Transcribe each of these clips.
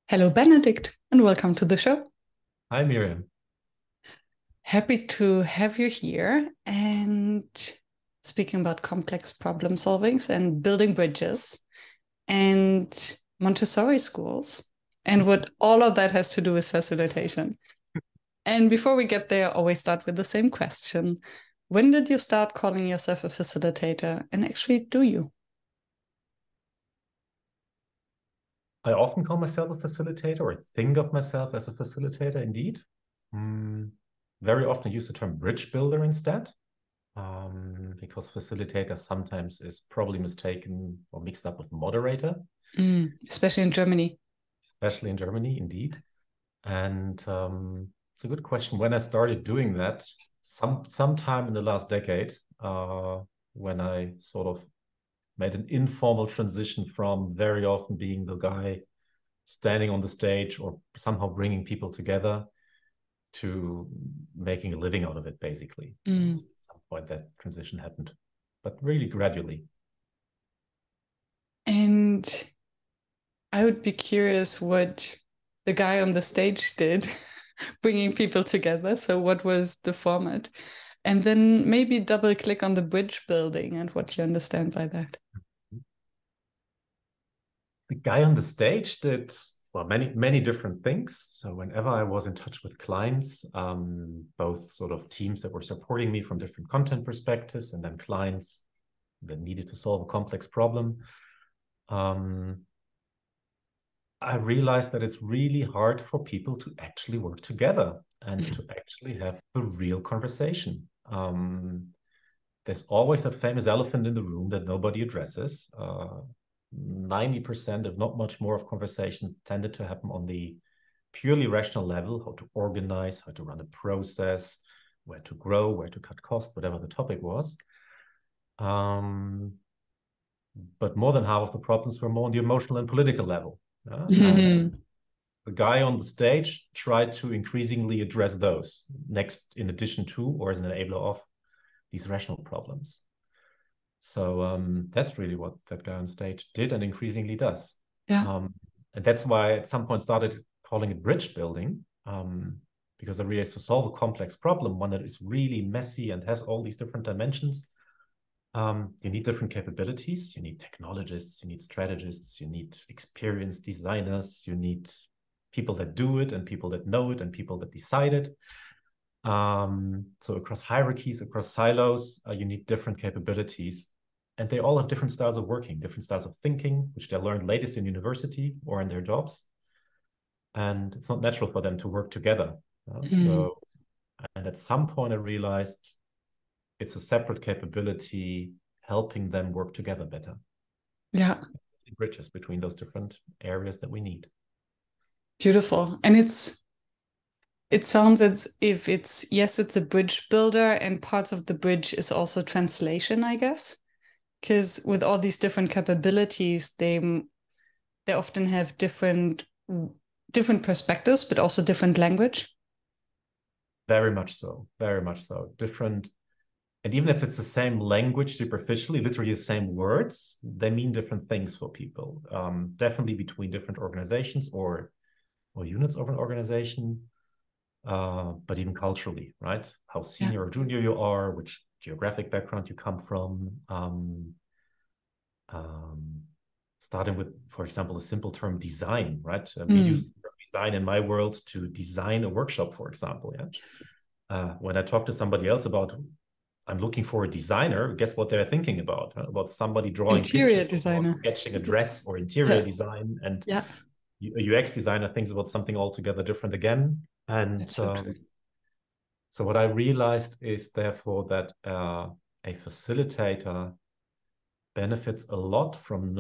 Hello, Benedikt, and welcome to the show. Hi, Miriam. Happy to have you here and speaking about complex problem solvings and building bridges and Montessori schools and what all of that has to do with facilitation. And before we get there, I always start with the same question. When did you start calling yourself a facilitator? And actually, do you? I often call myself a facilitator or think of myself as a facilitator, indeed. Mm, Very often I use the term bridge builder instead, because facilitator sometimes is probably mistaken or mixed up with moderator, Especially in Germany. especially in Germany, indeed. And it's a good question. When I started doing that, sometime in the last decade, when I sort of made an informal transition from very often being the guy standing on the stage or somehow bringing people together to making a living out of it, basically. So at some point that transition happened, but really gradually. And I would be curious what the guy on the stage did, bringing people together. So, what was the format? And then maybe double click on the bridge building and what you understand by that. The guy on the stage did, well, many different things. So whenever I was in touch with clients, both sort of teams that were supporting me from different content perspectives and then clients that needed to solve a complex problem, I realized that it's really hard for people to actually work together and to actually have the real conversation. There's always that famous elephant in the room that nobody addresses. 90%, if not much more, of conversation tended to happen on the purely rational level: how to organize, how to run a process, where to grow, where to cut costs, whatever the topic was. But more than half of the problems were more on the emotional and political level. And the guy on the stage tried to increasingly address those next, in addition to, or as an enabler of, these rational problems. So that's really what that guy on stage did and increasingly does. Yeah. And that's why at some point started calling it bridge building, because I realized to solve a complex problem, one that is really messy and has all these different dimensions, you need different capabilities. You need technologists, you need strategists, you need experienced designers, you need people that do it and people that know it and people that decide it. So across hierarchies, across silos, you need different capabilities. And they all have different styles of working, different styles of thinking, which they learned latest in university or in their jobs. And it's not natural for them to work together. And at some point I realized it's a separate capability helping them work together better. Yeah. Bridges between those different areas that we need. Beautiful. And it sounds as if it's yes, it's a bridge builder, and parts of the bridge is also translation, I guess. Because with all these different capabilities, they often have different perspectives, but also different language. Very much so. Very much so. Different. And even if it's the same language superficially, literally the same words, they mean different things for people. Definitely between different organizations or units of an organization, but even culturally, right? How senior or junior you are, which geographic background you come from. Starting with, for example, a simple term design, right? We use design in my world to design a workshop, for example. Yeah. When I talk to somebody else about, I'm looking for a designer, guess what they're thinking about? Right? About somebody drawing Interior pictures or designer. sketching a dress or interior design. And Yeah. a UX designer thinks about something altogether different again. And so what I realized is therefore that a facilitator benefits a lot from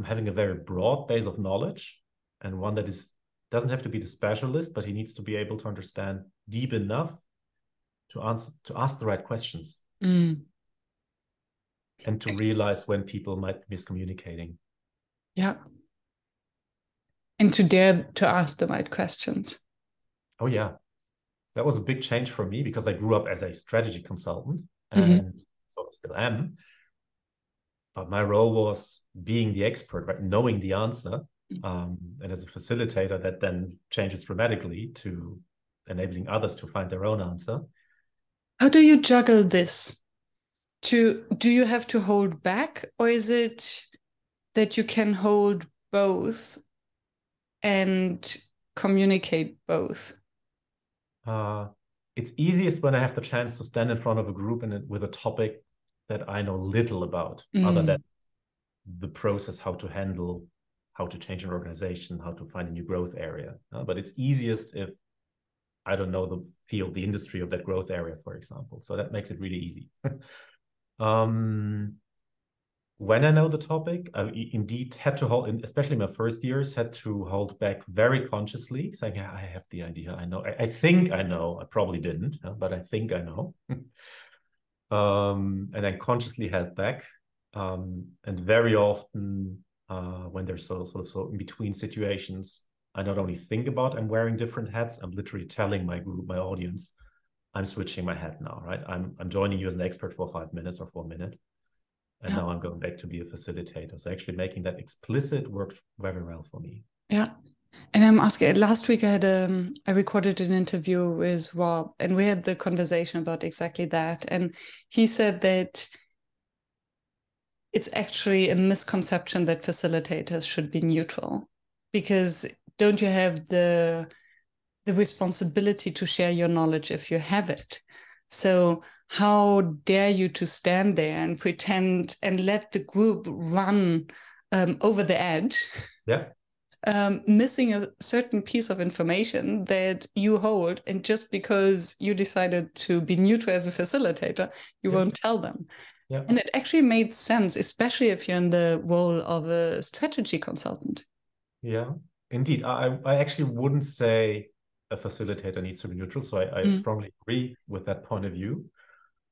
having a very broad base of knowledge, and one that doesn't have to be the specialist, but he needs to be able to understand deep enough to ask the right questions and to realize when people might be miscommunicating. Yeah. And to dare to ask the right questions. Oh yeah. That was a big change for me because I grew up as a strategy consultant and sort of still am. But my role was being the expert, right? Knowing the answer And as a facilitator, that then changes dramatically to enabling others to find their own answer. How do you juggle this? Do you have to hold back, or is it that you can hold both and communicate both? It's easiest when I have the chance to stand in front of a group and with a topic that I know little about, other than the process, how to handle, how to change an organization, how to find a new growth area. But it's easiest if I don't know the field, the industry of that growth area, for example. So that makes it really easy. When I know the topic, I indeed had to hold, especially my first years, had to hold back very consciously, saying, yeah, I have the idea, I know, I think I know, I probably didn't, but I think I know. And then consciously held back. And very often, when there's sort of in between situations, I not only think about I'm wearing different hats, I'm literally telling my group, my audience, I'm switching my hat now, right? I'm joining you as an expert for 5 minutes or for a minute. And now I'm going back to be a facilitator. So actually making that explicit worked very well for me. Yeah. And I'm asking, last week I recorded an interview with Rob, and we had the conversation about exactly that. And he said that it's actually a misconception that facilitators should be neutral, because don't you have the responsibility to share your knowledge if you have it? So how dare you to stand there and pretend and let the group run over the edge? Yeah. Missing a certain piece of information that you hold, and just because you decided to be neutral as a facilitator, you won't tell them. Yeah. And it actually made sense, especially if you're in the role of a strategy consultant. Yeah, indeed. I actually wouldn't say a facilitator needs to be neutral. So I strongly agree with that point of view.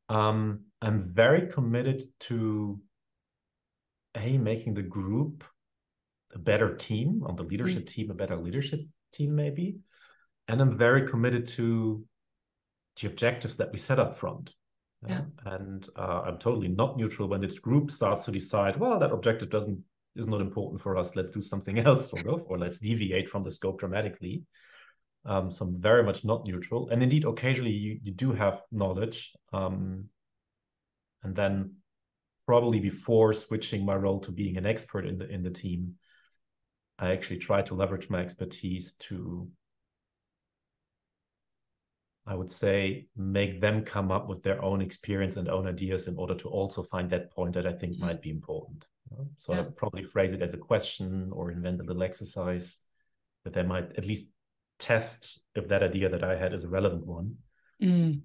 I'm very committed to making the group a better team, on the leadership team, a better leadership team, maybe. And I'm very committed to the objectives that we set up front. Yeah. And I'm totally not neutral when this group starts to decide, well, that objective is not important for us. Let's do something else, sort of, or let's deviate from the scope dramatically. So I'm very much not neutral. And indeed, occasionally you do have knowledge. And then probably before switching my role to being an expert in the team, I actually try to leverage my expertise to, I would say, make them come up with their own experience and own ideas in order to also find that point that I think might be important. So I'd probably phrase it as a question or invent a little exercise that they might at least test if that idea that I had is a relevant one. And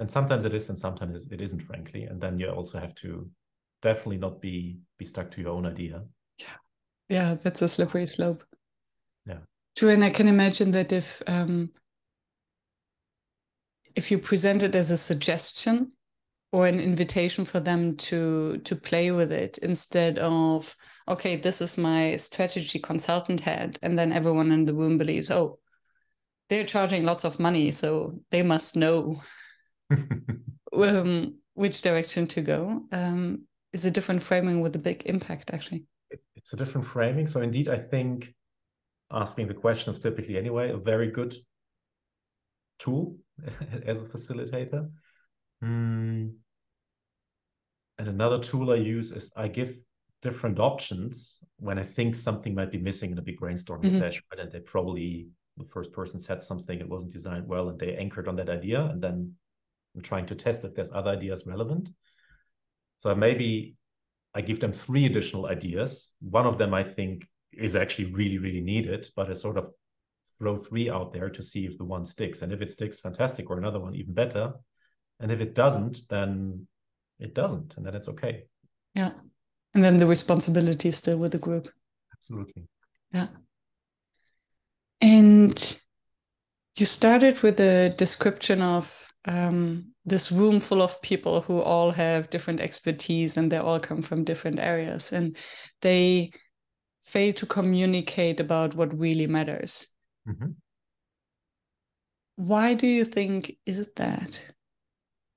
sometimes it is, and sometimes it isn't, frankly. And then you also have to definitely not be stuck to your own idea. Yeah, that's a slippery slope. Yeah. True, and I can imagine that if you present it as a suggestion or an invitation for them to play with it, instead of, okay, this is my strategy consultant head, and then everyone in the room believes, oh, they're charging lots of money, so they must know which direction to go, is a different framing with a big impact, actually. It's a different framing. So indeed, I think asking the questions typically anyway, a very good tool as a facilitator. And another tool I use is I give different options when I think something might be missing in a big brainstorming session. Right? And the first person said something, it wasn't designed well, and they anchored on that idea. And then I'm trying to test if there's other ideas relevant. So maybe I give them 3 additional ideas. One of them I think is actually really, really needed, but I sort of throw 3 out there to see if the one sticks. And if it sticks, fantastic, or another one even better. And if it doesn't, then it doesn't, and then it's okay. Yeah. And then the responsibility is still with the group. Absolutely. Yeah. And you started with a description of this room full of people who all have different expertise, and they all come from different areas, and they fail to communicate about what really matters. Why do you think is that?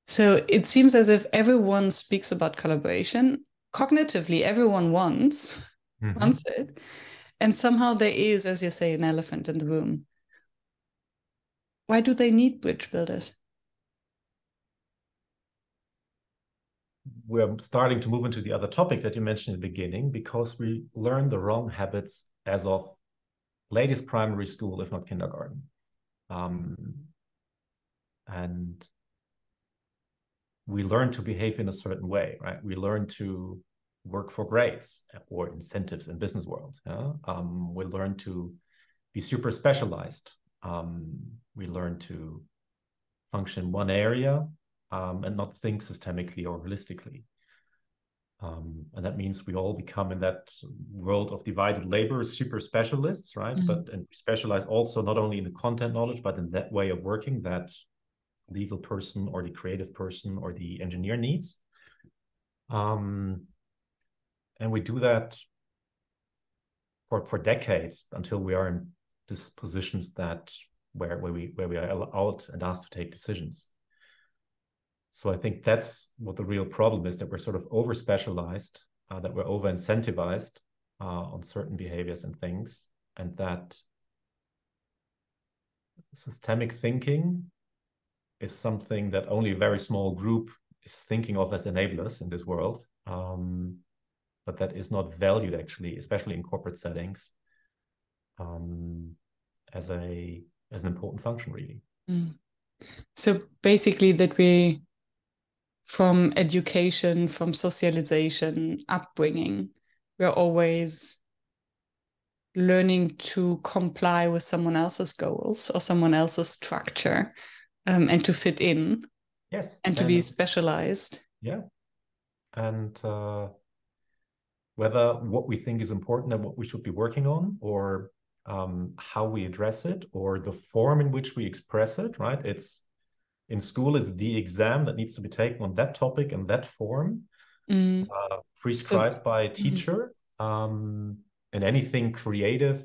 So it seems as if everyone speaks about collaboration. Cognitively, everyone wants, wants it. And somehow there is, as you say, an elephant in the room. Why do they need bridge builders? We're starting to move into the other topic that you mentioned in the beginning, because we learn the wrong habits as of latest primary school, if not kindergarten. And we learn to behave in a certain way, right? We learn to work for grades or incentives in business world. Yeah? We learn to be super specialized. We learn to function in one area and not think systemically or holistically. And that means we all become, in that world of divided labor, super specialists, right? And we specialize also not only in the content knowledge, but in that way of working that legal person or the creative person or the engineer needs. And we do that for decades until we are in these positions that where we are allowed and asked to take decisions. So I think that's what the real problem is, that we're sort of over specialized, that we're over incentivized on certain behaviors and things, and that systemic thinking is something that only a very small group is thinking of as enablers in this world, but that is not valued actually, especially in corporate settings, as an important function, really. So basically that we, from education, from socialization, upbringing, we're always learning to comply with someone else's goals or someone else's structure, and to fit in. Yes. And to be specialized. Yeah. And whether what we think is important and what we should be working on, or how we address it, or the form in which we express it, right? It's in school, it's the exam that needs to be taken on that topic and that form, prescribed by a teacher, and anything creative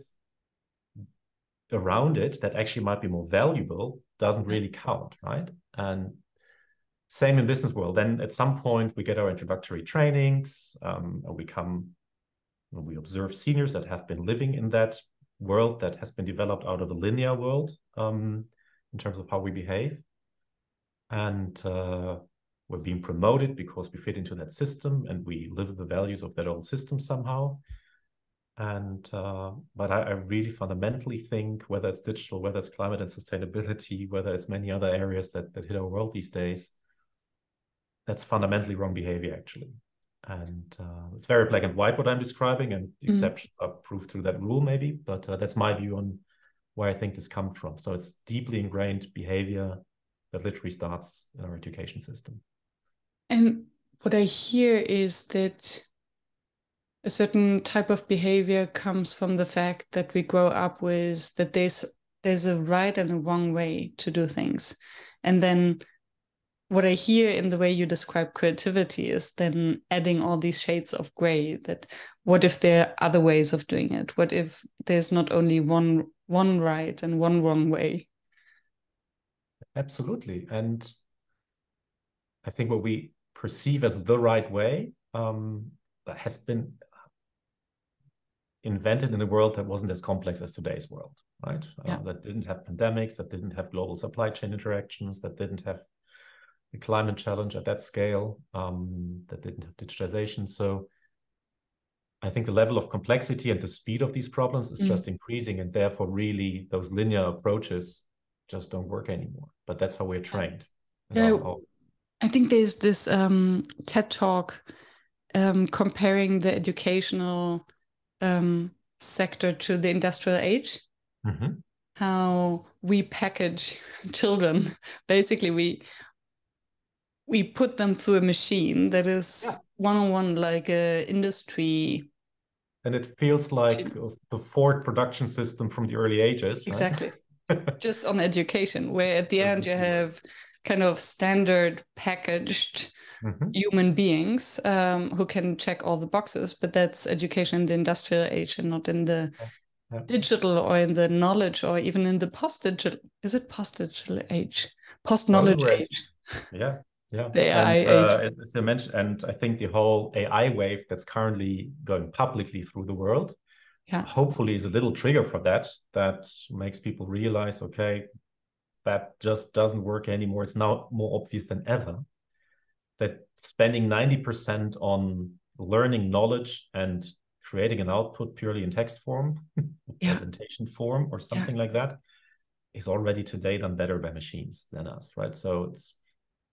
around it that actually might be more valuable doesn't really count, right? And same in business world. Then at some point we get our introductory trainings, and we observe seniors that have been living in that world that has been developed out of a linear world, in terms of how we behave. And we're being promoted because we fit into that system and we live the values of that old system somehow. And but I really fundamentally think, whether it's digital, whether it's climate and sustainability, whether it's many other areas that hit our world these days, that's fundamentally wrong behavior, actually. And it's very black and white what I'm describing, and the exceptions are proved through that rule maybe, but that's my view on where I think this comes from. So it's deeply ingrained behavior that literally starts in our education system. And what I hear is that a certain type of behavior comes from the fact that we grow up with that there's a right and a wrong way to do things. And then what I hear in the way you describe creativity is then adding all these shades of gray, that what if there are other ways of doing it? What if there's not only one right and one wrong way? Absolutely. And I think what we perceive as the right way has been invented in a world that wasn't as complex as today's world, right? Yeah. That didn't have pandemics, that didn't have global supply chain interactions, that didn't have the climate challenge at that scale, that didn't have digitization. So I think the level of complexity and the speed of these problems is just increasing, and therefore really those linear approaches just don't work anymore. But that's how we're trained. I think there's this TED talk comparing the educational sector to the industrial age. How we package children. Basically, we put them through a machine that is one-on-one, like a industry. And it feels like the Ford production system from the early ages, right? Exactly. Just on education, where at the end you have kind of standard packaged human beings who can check all the boxes, but that's education in the industrial age and not in the digital or in the knowledge or even in the post-digital. Is it post-digital age? Post-knowledge age. Yeah. Yeah, the AI and age. as you mentioned, and I think the whole AI wave that's currently going publicly through the world, Yeah. hopefully is a little trigger for that, that makes people realize, okay, that just doesn't work anymore. It's now more obvious than ever that spending 90% on learning knowledge and creating an output purely in text form, presentation form, or something like that, is already today done better by machines than us, right? So it's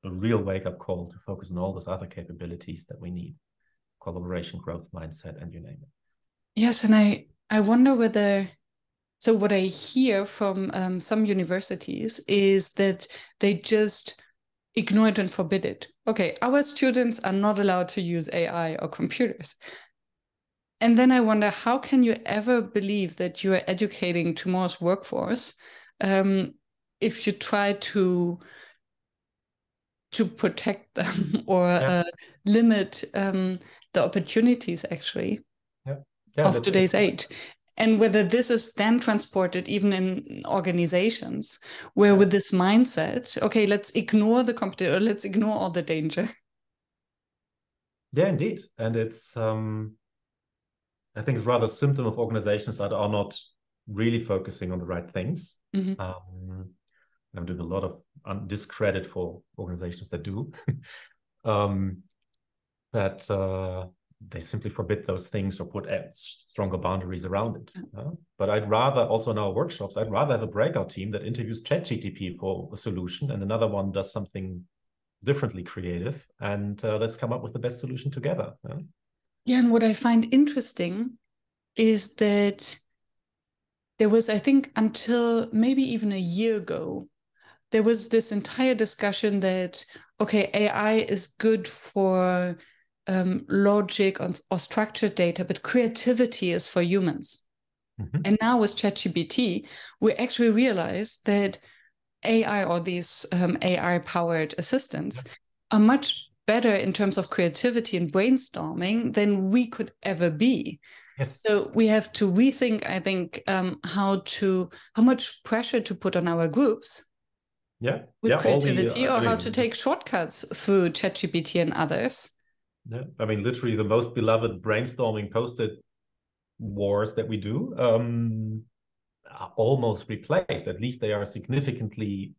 a real wake-up call to focus on all those other capabilities that we need: collaboration, growth mindset, and you name it. Yes, and I wonder whether, so what I hear from some universities is that they just ignore it and forbid it. Okay, our students are not allowed to use AI or computers. And then I wonder, how can you ever believe that you are educating tomorrow's workforce if you try to protect them or limit the opportunities actually of today's age? And whether this is then transported even in organizations where with this mindset, okay, let's ignore the competitor, let's ignore all the danger. Yeah, indeed. And it's, I think it's rather a symptom of organizations that are not really focusing on the right things. I'm doing a lot of discredit for organizations that do. That they simply forbid those things or put stronger boundaries around it. But I'd rather, also in our workshops, I'd rather have a breakout team that interviews ChatGTP for a solution and another one does something differently creative, and let's come up with the best solution together. Yeah, and what I find interesting is that there was, I think, until maybe even a year ago, there was this entire discussion that, okay, AI is good for logic or structured data, but creativity is for humans. And now with ChatGPT, we actually realize that AI or these AI-powered assistants are much better in terms of creativity and brainstorming than we could ever be. Yes. So we have to rethink, I think, how much pressure to put on our groups with creativity, or how to take shortcuts through ChatGPT and others. Yeah, I mean, literally the most beloved brainstorming post-it wars that we do are almost replaced. At least they are significantly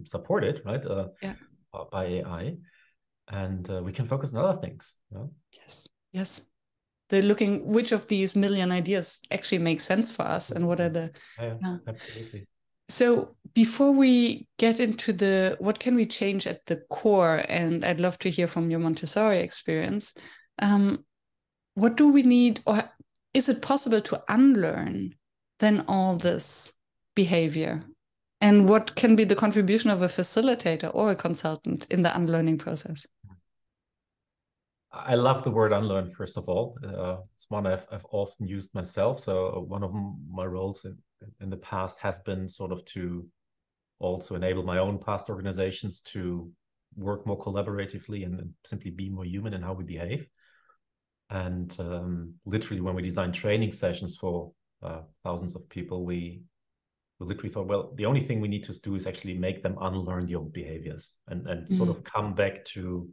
supported, right? By AI, and we can focus on other things. Yes. They're looking which of these million ideas actually make sense for us, and what are the absolutely. So before we get into the what can we change at the core, and I'd love to hear from your Montessori experience, what do we need, or is it possible to unlearn then all this behavior? And what can be the contribution of a facilitator or a consultant in the unlearning process? I love the word unlearn, first of all. It's one I've often used myself. So one of my roles in the past has been sort of to also enable my own past organizations to work more collaboratively and simply be more human in how we behave. And literally, when we design training sessions for thousands of people, we literally thought, well, the only thing we need to do is actually make them unlearn the old behaviors and sort of come back to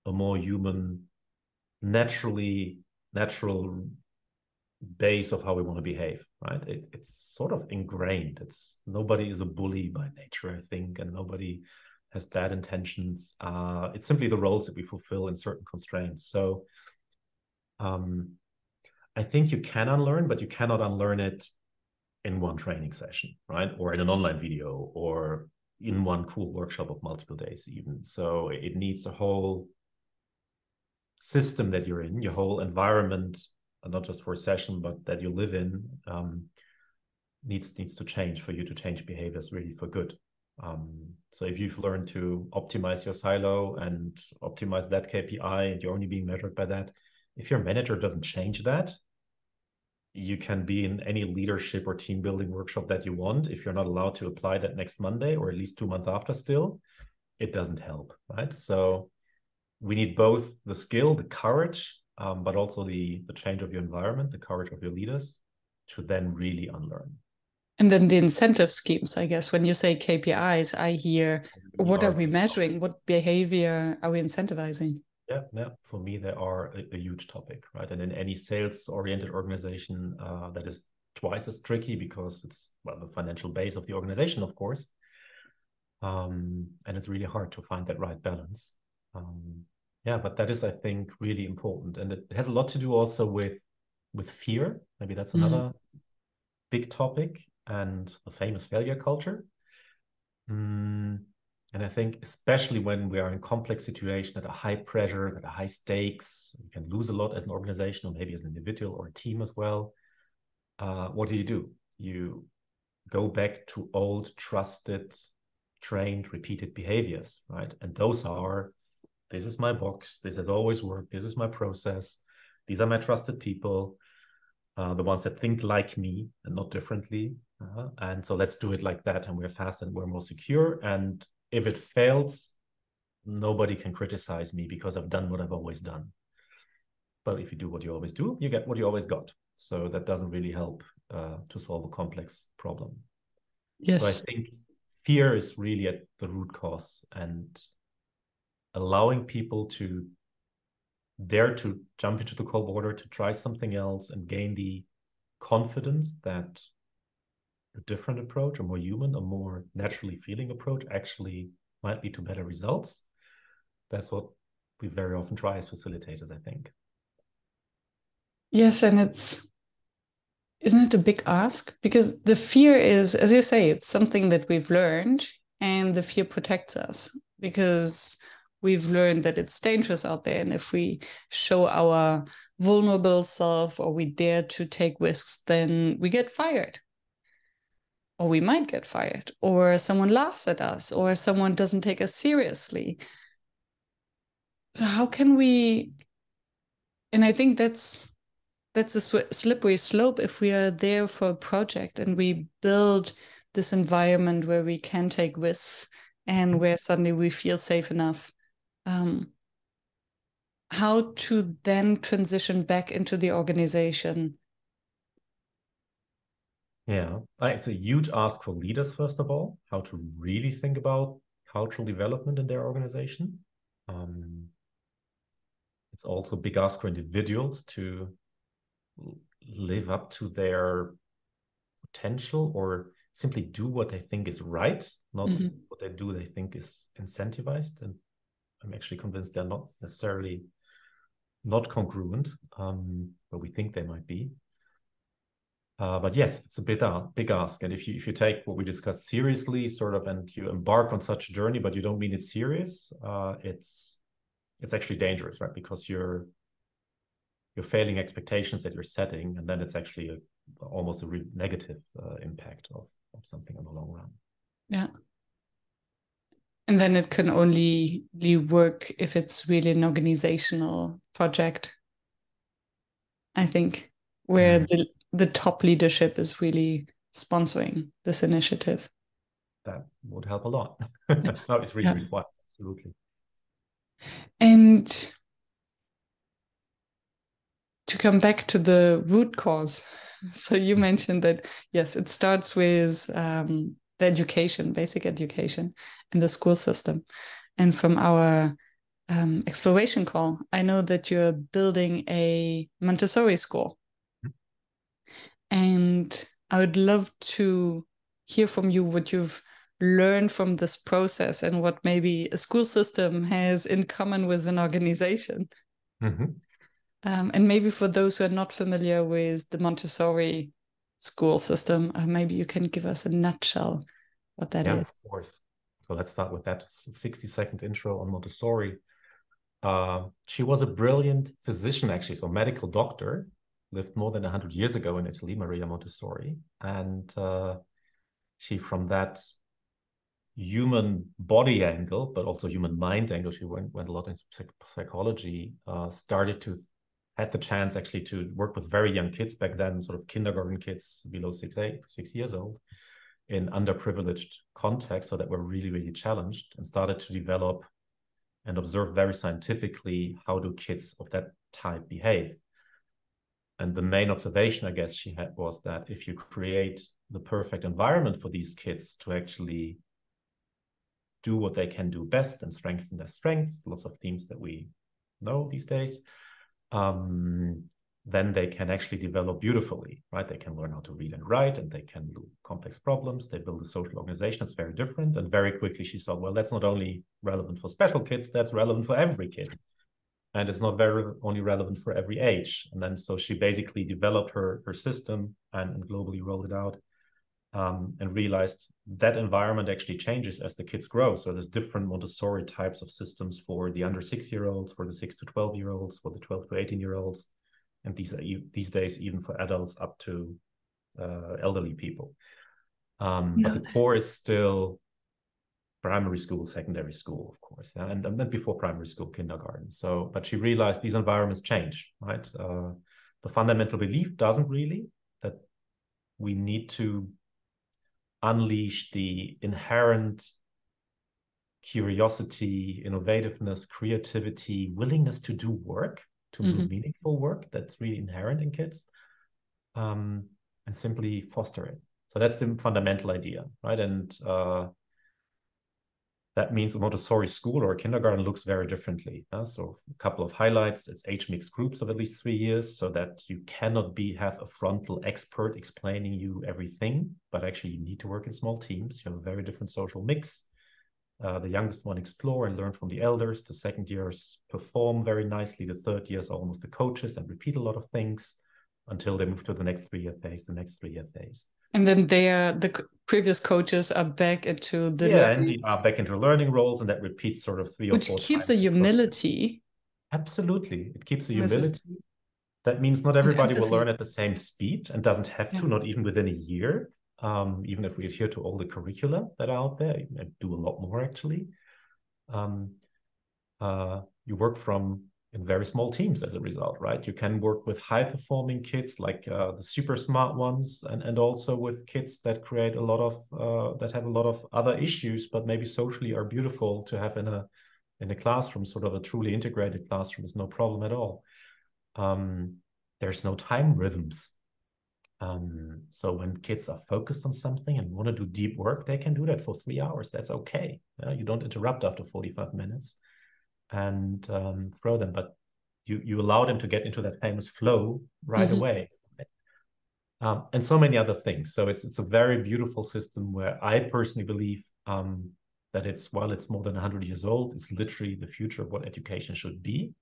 a more human, natural base of how we want to behave, right? It's sort of ingrained. Nobody is a bully by nature, I think, and nobody has bad intentions. It's simply the roles that we fulfill in certain constraints. So I think you can unlearn, but you cannot unlearn it in one training session, right? Or in an online video, or in one cool workshop of multiple days even. So it needs a whole system that you're in, your whole environment, not just for a session, but that you live in, needs to change for you to change behaviors really for good. So if you've learned to optimize your silo and optimize that KPI, and you're only being measured by that, if your manager doesn't change that, you can be in any leadership or team building workshop that you want. If you're not allowed to apply that next Monday, or at least 2 months after still, it doesn't help, right? So we need both the skill, the courage, but also the change of your environment, the courage of your leaders to then really unlearn. And then the incentive schemes, I guess, when you say KPIs, I hear, We what are are we measuring? What behavior are we incentivizing? Yeah, yeah. For me, they are a huge topic, right? And in any sales-oriented organization, that is twice as tricky because it's, well, the financial base of the organization, of course. And it's really hard to find that right balance. Yeah, but that is, I think, really important. And it has a lot to do also with fear. Maybe that's another big topic, and the famous failure culture. And I think especially when we are in complex situations that are high pressure, that are high stakes, you can lose a lot as an organization or maybe as an individual or a team as well. What do? You go back to old, trusted, trained, repeated behaviors, right? And those are, this is my box, this has always worked, this is my process, these are my trusted people, the ones that think like me and not differently. And so let's do it like that, and we're fast and we're more secure. And if it fails, nobody can criticize me because I've done what I've always done. But if you do what you always do, you get what you always got. So that doesn't really help to solve a complex problem. Yes. So I think fear is really at the root cause, and allowing people to dare to jump into the cold water, to try something else and gain the confidence that a different approach, a more human, a more naturally feeling approach actually might lead to better results. That's what we very often try as facilitators, I think. Yes, and isn't it a big ask? Because the fear is, as you say, it's something that we've learned, and the fear protects us because we've learned that it's dangerous out there. And if we show our vulnerable self or we dare to take risks, then we get fired. Or we might get fired, or someone laughs at us, or someone doesn't take us seriously. So how can we? And I think that's a slippery slope if we are there for a project and we build this environment where we can take risks and where suddenly we feel safe enough. How to then transition back into the organization? Yeah, it's a huge ask for leaders, first of all, how to really think about cultural development in their organization. It's also a big ask for individuals to live up to their potential or simply do what they think is right, not what they do they think is incentivized. And I'm actually convinced they're not necessarily not congruent, but we think they might be. But yes, it's a big ask. And if you take what we discussed seriously, sort of, and you embark on such a journey, but you don't mean it serious, it's actually dangerous, right? Because you're failing expectations that you're setting, and then it's actually almost a negative impact of something in the long run. Yeah. And then it can only work if it's really an organizational project, I think, where the top leadership is really sponsoring this initiative. That would help a lot. No, it's really required. Absolutely. And to come back to the root cause. So you mentioned that, yes, it starts with the education, basic education in the school system. And from our exploration call, I know that you're building a Montessori school. And I would love to hear from you what you've learned from this process and what maybe a school system has in common with an organization. And maybe for those who are not familiar with the Montessori school system, maybe you can give us a nutshell what that is. Of course. So let's start with that 60-second intro on Montessori. She was a brilliant physician, actually, so medical doctor, lived more than 100 years ago in Italy, Maria Montessori. And she, from that human body angle, but also human mind angle, she went a lot into psychology, had the chance actually to work with very young kids back then, sort of kindergarten kids below 6 years old, in underprivileged contexts, so that were really, really challenged, and started to develop and observe very scientifically how do kids of that type behave. And the main observation, I guess, she had was that if you create the perfect environment for these kids to actually do what they can do best and strengthen their strength, lots of themes that we know these days, then they can actually develop beautifully, right? They can learn how to read and write, and they can do complex problems. They build a social organization that's very different. And very quickly she saw, well, that's not only relevant for special kids, that's relevant for every kid. And it's not only relevant for every age. And then so she basically developed her system and globally rolled it out, and realized that environment actually changes as the kids grow. So there's different Montessori types of systems for the under 6-year-olds, for the 6 to 12-year-olds, for the 12 to 18-year-olds. And these days, even for adults up to elderly people. But the core is still primary school, secondary school, of course, yeah? and then before primary school, kindergarten. So, but she realized these environments change, right? The fundamental belief doesn't really, that we need to unleash the inherent curiosity, innovativeness, creativity, willingness to do work, to do meaningful work that's really inherent in kids, and simply foster it. So that's the fundamental idea, right? And that means a Montessori school or a kindergarten looks very differently. So a couple of highlights: it's age mixed groups of at least 3 years, so that you cannot have a frontal expert explaining you everything, but actually you need to work in small teams. You have a very different social mix. The youngest one explore and learn from the elders. The second years perform very nicely. The third years are almost the coaches and repeat a lot of things until they move to the next 3-year phase, And then the previous coaches are back into the learning. And are back into learning roles, and that repeats sort of 3 or 4 times. Which keeps the humility. Absolutely. It keeps the humility. That means not everybody will learn at the same speed and doesn't have to, not even within a year. Even if we adhere to all the curricula that are out there, and do a lot more actually. You work in very small teams as a result, right? You can work with high-performing kids like the super smart ones, and also with kids that create a lot of that have a lot of other issues, but maybe socially are beautiful to have in a classroom. Sort of a truly integrated classroom is no problem at all. There's no time rhythms. So when kids are focused on something and want to do deep work, they can do that for 3 hours. That's okay. You don't interrupt after 45 minutes and throw them, but you allow them to get into that famous flow right away. And so many other things. So it's a very beautiful system where I personally believe that while it's more than 100 years old, it's literally the future of what education should be.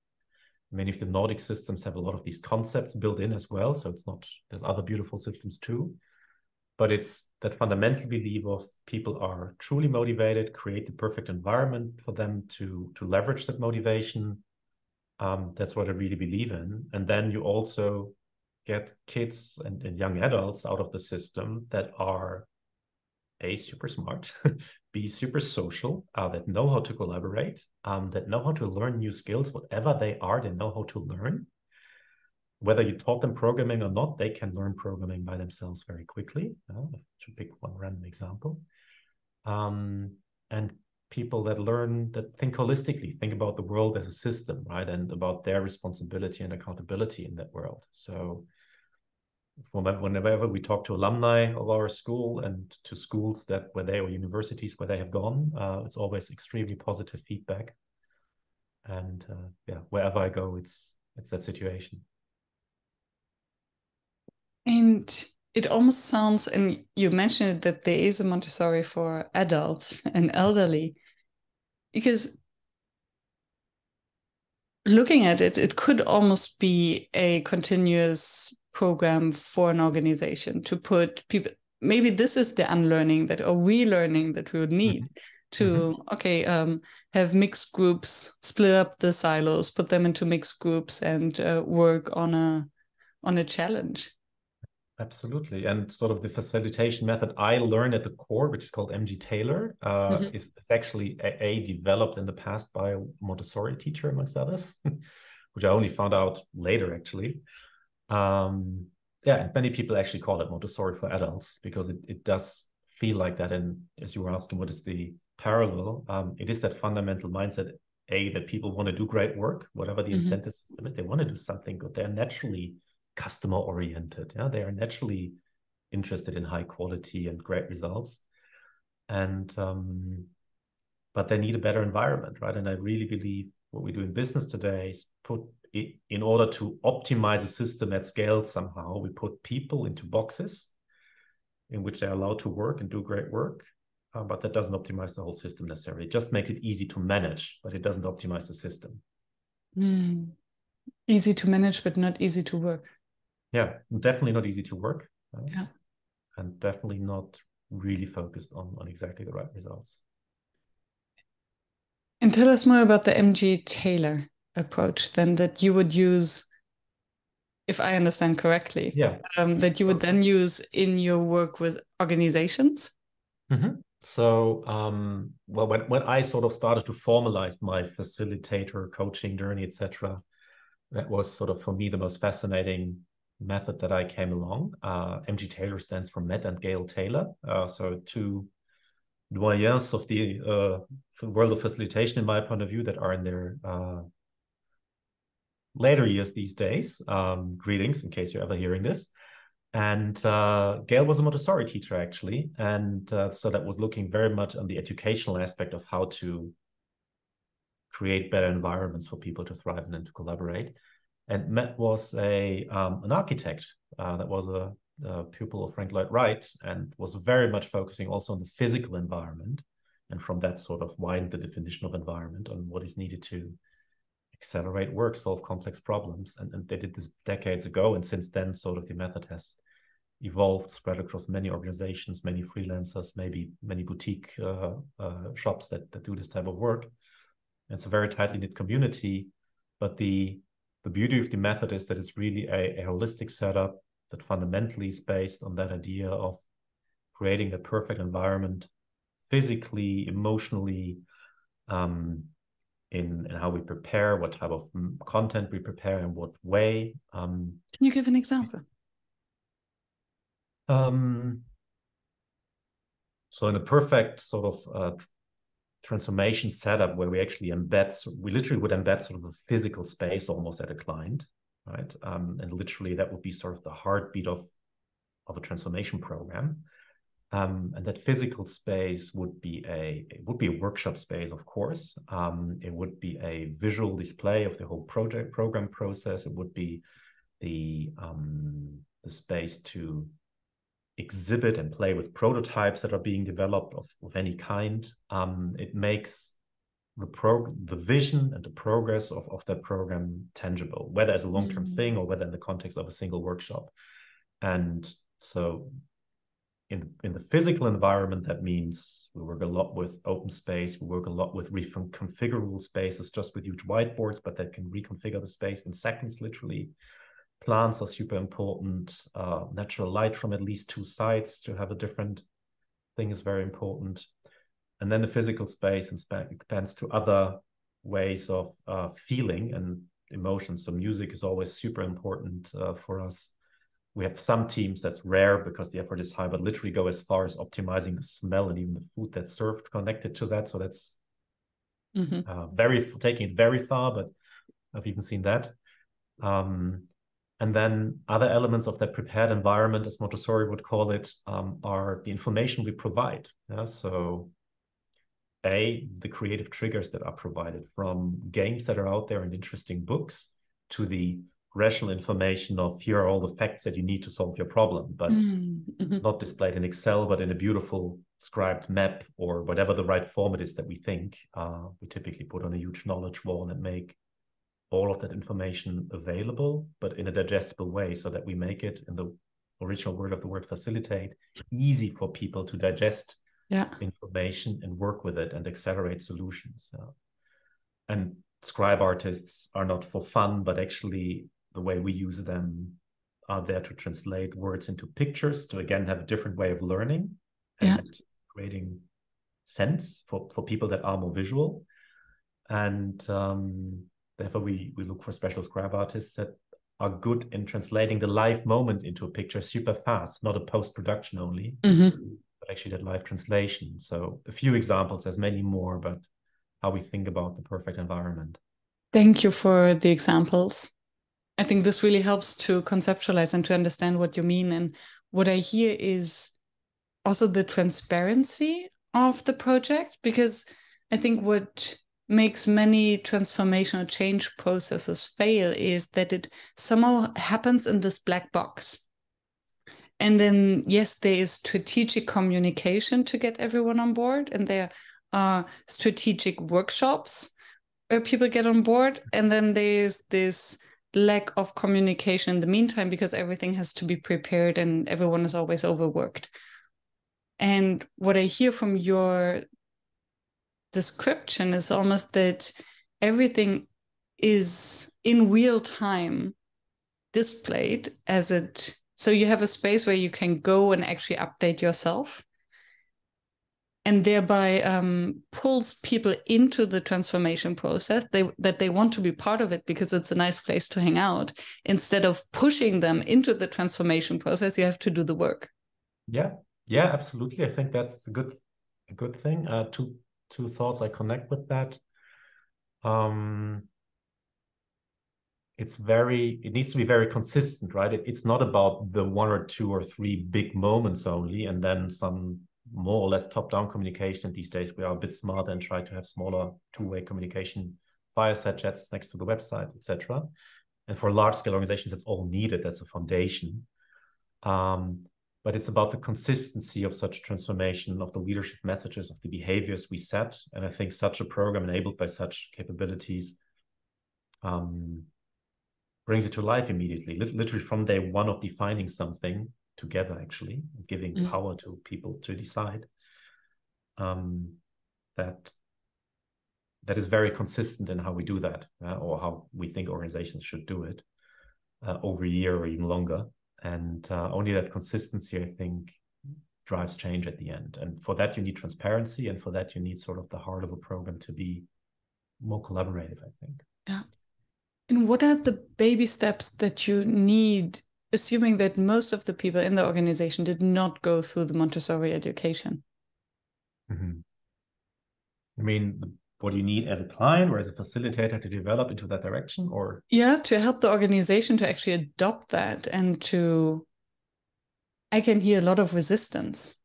Many of the Nordic systems have a lot of these concepts built in as well. So there's other beautiful systems too. But it's that fundamental belief of people are truly motivated, create the perfect environment for them to leverage that motivation. That's what I really believe in. And then you also get kids and young adults out of the system that are A, super smart, B, super social, that know how to collaborate, that know how to learn new skills, whatever they are, they know how to learn. Whether you taught them programming or not, they can learn programming by themselves very quickly. To pick one random example. And people that think holistically, think about the world as a system, right? And about their responsibility and accountability in that world. So whenever we talk to alumni of our school and to schools or universities where they have gone, it's always extremely positive feedback. And wherever I go, it's that situation. And it almost sounds, and you mentioned that there is a Montessori for adults and elderly, because looking at it, it could almost be a continuous program for an organization to put people, maybe this is the unlearning or relearning that we would need to, have mixed groups, split up the silos, put them into mixed groups and work on a challenge. Absolutely. And sort of the facilitation method I learned at the core, which is called MG Taylor, is actually developed in the past by a Montessori teacher, amongst others, which I only found out later, actually. And many people actually call it Montessori for adults because it does feel like that. And as you were asking, what is the parallel? It is that fundamental mindset, that people want to do great work, whatever the incentive system is. They want to do something good. They're naturally customer oriented. They are naturally interested in high quality and great results. And but they need a better environment, right? And I really believe what we do in business today is put it, in order to optimize a system at scale somehow, we put people into boxes in which they're allowed to work and do great work. But that doesn't optimize the whole system necessarily. It just makes it easy to manage, but it doesn't optimize the system. Easy to manage, but not easy to work. Yeah, definitely not easy to work. Yeah. And definitely not really focused on exactly the right results. And tell us more about the MG Taylor approach then that you would use, if I understand correctly, that you would then use in your work with organizations. So, well, when I sort of started to formalize my facilitator coaching journey, etc., that was sort of for me the most fascinating method that I came along. MG Taylor stands for Matt and Gail Taylor, so two doyens of the world of facilitation, in my point of view, that are in their later years these days. Greetings, in case you're ever hearing this. And Gail was a Montessori teacher, actually. And so that was looking very much on the educational aspect of how to create better environments for people to thrive and to collaborate. And Matt was an architect that was a pupil of Frank Lloyd Wright and was very much focusing also on the physical environment. And from that sort of widened the definition of environment on what is needed to accelerate work, solve complex problems. And they did this decades ago. And since then, sort of the method has evolved, spread across many organizations, many freelancers, maybe many boutique shops that do this type of work. And it's a very tightly knit community. But the beauty of the method is that it's really a holistic setup that fundamentally is based on that idea of creating a perfect environment, physically, emotionally, in how we prepare, what type of content we prepare, in what way. Can you give an example? So in a perfect sort of transformation setup where we actually we literally would embed sort of a physical space almost at a client, right? And literally that would be sort of the heartbeat of a transformation program. And that physical space would be a workshop space, of course. It would be a visual display of the whole program process. It would be the space to exhibit and play with prototypes that are being developed of any kind. It makes the vision and the progress of that program tangible, whether as a long-term thing or whether in the context of a single workshop. And so in the physical environment, that means we work a lot with open space. We work a lot with reconfigurable spaces, just with huge whiteboards, but that can reconfigure the space in seconds, literally. Plants are super important. Natural light from at least two sides to have a different thing is very important. And then the physical space expands to other ways of feeling and emotions. So music is always super important for us. We have some teams that's rare because the effort is high, but literally go as far as optimizing the smell and even the food that's served connected to that. So that's taking it very far, but I've even seen that. And then other elements of that prepared environment, as Montessori would call it, are the information we provide. Yeah? So the creative triggers that are provided, from games that are out there and interesting books to the rational information of here are all the facts that you need to solve your problem, but not displayed in Excel, but in a beautiful scribed map or whatever the right format is that we think. We typically put on a huge knowledge wall and make all of that information available, but in a digestible way, so that we make it, in the original word of the word facilitate, easy for people to digest information and work with it and accelerate solutions. And scribe artists are not for fun, but actually the way we use them are there to translate words into pictures, to again have a different way of learning and creating sense for people that are more visual. And therefore we look for special scribe artists that are good in translating the live moment into a picture super fast, not a post-production only, but actually that live translation. So a few examples, there's many more, but how we think about the perfect environment. Thank you for the examples. I think this really helps to conceptualize and to understand what you mean and what I hear is also the transparency of the project, because I think what makes many transformational change processes fail is that it somehow happens in this black box. And then, yes, there is strategic communication to get everyone on board, and there are strategic workshops where people get on board. And then there's this lack of communication in the meantime, because everything has to be prepared and everyone is always overworked. And what I hear from your description is almost that everything is in real time displayed as it. So you have a space where you can go and actually update yourself, and thereby pulls people into the transformation process, that they want to be part of it because it's a nice place to hang out. Instead of pushing them into the transformation process, you have to do the work. Yeah, absolutely. I think that's a good thing. Two thoughts I connect with that. It needs to be very consistent, right? It's not about the 1 or 2 or 3 big moments only, and then some more or less top-down communication. These days we are a bit smarter and try to have smaller two-way communication via set chats next to the website, etc. And for large-scale organizations, that's all needed. That's a foundation. But it's about the consistency of such transformation, of the leadership messages, of the behaviors we set. And I think such a program enabled by such capabilities brings it to life immediately, literally from day one of defining something together, actually, giving power to people to decide. That is very consistent in how we do that, or how we think organizations should do it over a year or even longer. And only that consistency, I think, drives change at the end. And for that, you need transparency. And for that, you need sort of the heart of a program to be more collaborative, I think. Yeah. And what are the baby steps that you need, assuming that most of the people in the organization did not go through the Montessori education? Mm-hmm. I mean, what do you need as a client or as a facilitator to develop into that direction? Or to help the organization to actually adopt that, and I can hear a lot of resistance,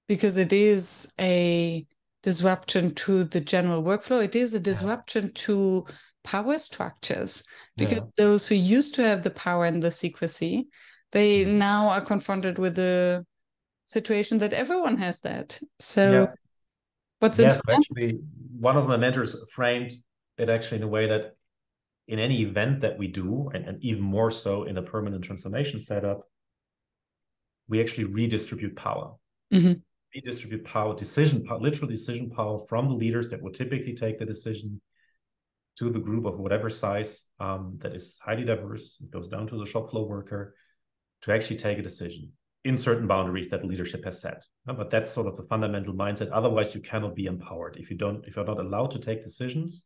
because it is a disruption to the general workflow. It is a disruption to power structures, because those who used to have the power and the secrecy, they now are confronted with the situation that everyone has that. So what's so actually, one of my mentors framed it actually in a way that in any event that we do, and even more so in a permanent transformation setup, we actually redistribute power. Redistribute power, literal decision power from the leaders that would typically take the decision to the group of whatever size that is highly diverse. It goes down to the shop floor worker to actually take a decision in certain boundaries that leadership has set. But that's sort of the fundamental mindset. Otherwise, you cannot be empowered. If you're not allowed to take decisions,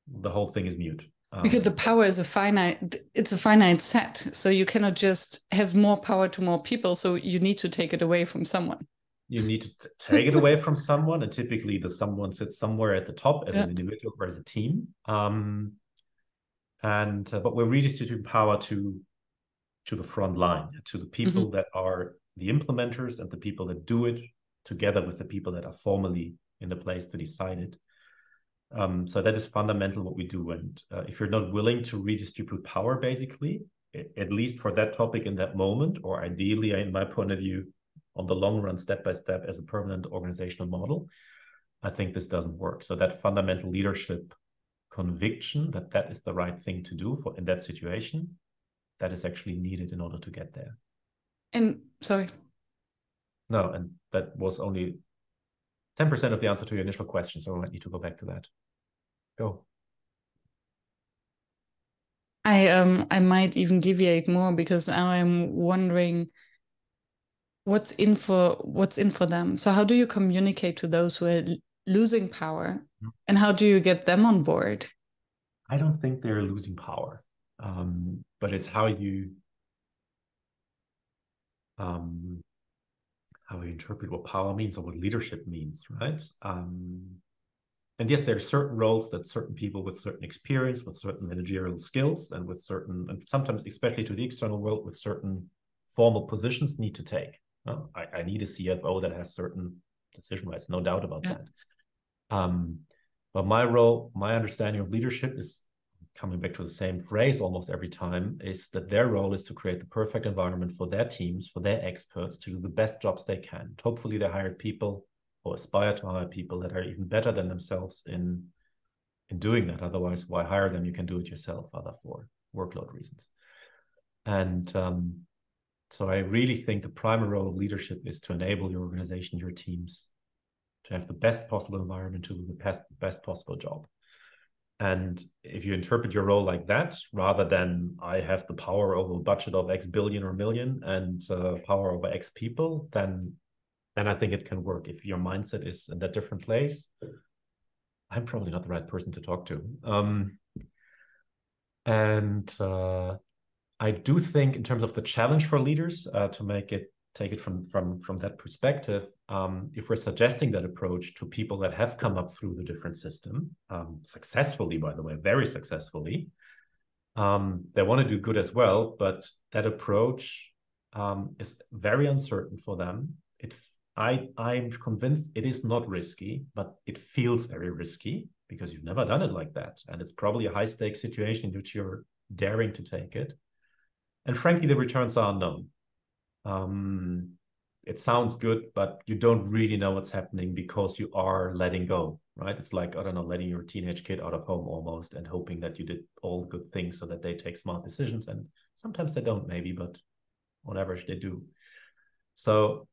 the whole thing is mute. Because the power is a finite set. So you cannot just have more power to more people. So you need to take it away from someone. You need to take it away from someone, and typically the someone sits somewhere at the top as an individual or as a team. But we're redistributing power to the front line, to the people that are the implementers and the people that do it together with the people that are formally in the place to decide it. So that is fundamental what we do. And if you're not willing to redistribute power, basically, at least for that topic in that moment, or ideally, in my point of view, on the long run, step by step, as a permanent organizational model, I think this doesn't work. So that fundamental leadership conviction that is the right thing to do in that situation, that is actually needed in order to get there. And sorry. No, and that was only 10% of the answer to your initial question, so I might need to go back to that. Go. I might even deviate more, because now I'm wondering what's in for them. So how do you communicate to those who are losing power, and how do you get them on board? I don't think they're losing power, but it's how you interpret what power means or what leadership means, right? And yes, there are certain roles that certain people with certain experience, with certain managerial skills, and with certain, and sometimes, especially to the external world, with certain formal positions need to take. I need a CFO that has certain decision rights, no doubt about that. But my role, my understanding of leadership is, coming back to the same phrase almost every time, is that their role is to create the perfect environment for their teams, for their experts to do the best jobs they can. Hopefully they hired people or aspire to hire people that are even better than themselves in doing that. Otherwise, why hire them? You can do it yourself, other for workload reasons. And so I really think the primary role of leadership is to enable your organization, your teams, to have the best possible environment to do the best possible job. And if you interpret your role like that, rather than I have the power over a budget of X billion or million and power over X people, then I think it can work. If your mindset is in that different place, I'm probably not the right person to talk to. I do think in terms of the challenge for leaders to take it from that perspective, if we're suggesting that approach to people that have come up through the different system, successfully, by the way, very successfully, they want to do good as well, but that approach is very uncertain for them. I'm convinced it is not risky, but it feels very risky because you've never done it like that. And it's probably a high-stakes situation in which you're daring to take it. And frankly, the returns are unknown. It sounds good, but you don't really know what's happening because you are letting go, right? It's like, I don't know, letting your teenage kid out of home almost and hoping that you did all good things so that they take smart decisions. And sometimes they don't, maybe, but on average they do. So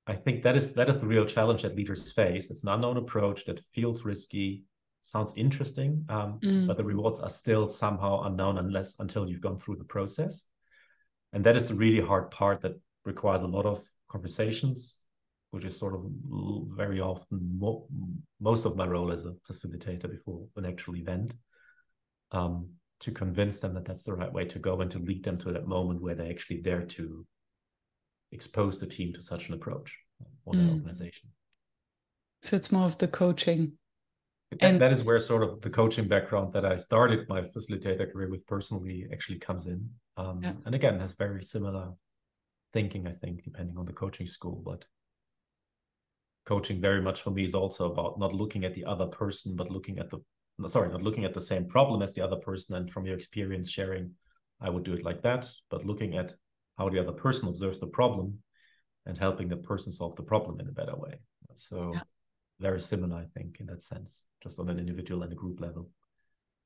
I think that is the real challenge that leaders face. It's an unknown approach that feels risky, sounds interesting, but the rewards are still somehow unknown until you've gone through the process. And that is the really hard part that requires a lot of conversations, which is sort of very often most of my role as a facilitator before an actual event, to convince them that that's the right way to go and to lead them to that moment where they actually dare to expose the team to such an approach or their organization. So it's more of the coaching. That is where sort of the coaching background that I started my facilitator career with personally actually comes in. And again, has very similar thinking, I think, depending on the coaching school. But coaching very much for me is also about not looking at the other person, but not looking at the same problem as the other person. And from your experience sharing, I would do it like that, but looking at how the other person observes the problem and helping the person solve the problem in a better way. So very similar, I think, in that sense, just on an individual and a group level.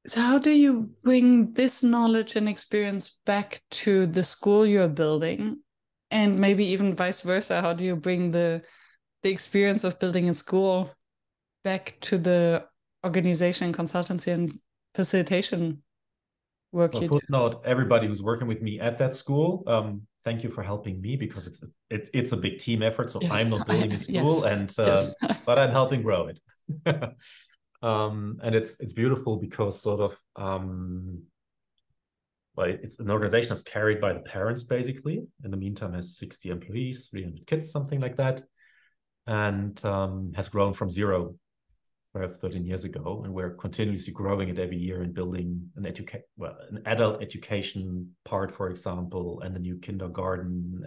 So how do you bring this knowledge and experience back to the school you're building? And maybe even vice versa, how do you bring the experience of building a school back to the organization, consultancy, and facilitation work you do? Footnote, everybody who's working with me at that school, thank you for helping me, because it's a big team effort. So I'm not building a school, but I'm helping grow it. And it's beautiful because sort of it's an organization that's carried by the parents, basically. In the meantime, has 60 employees, 300 kids, something like that, and has grown from zero 13 years ago, and we're continuously growing it every year and building an adult education part, for example, and a new kindergarten,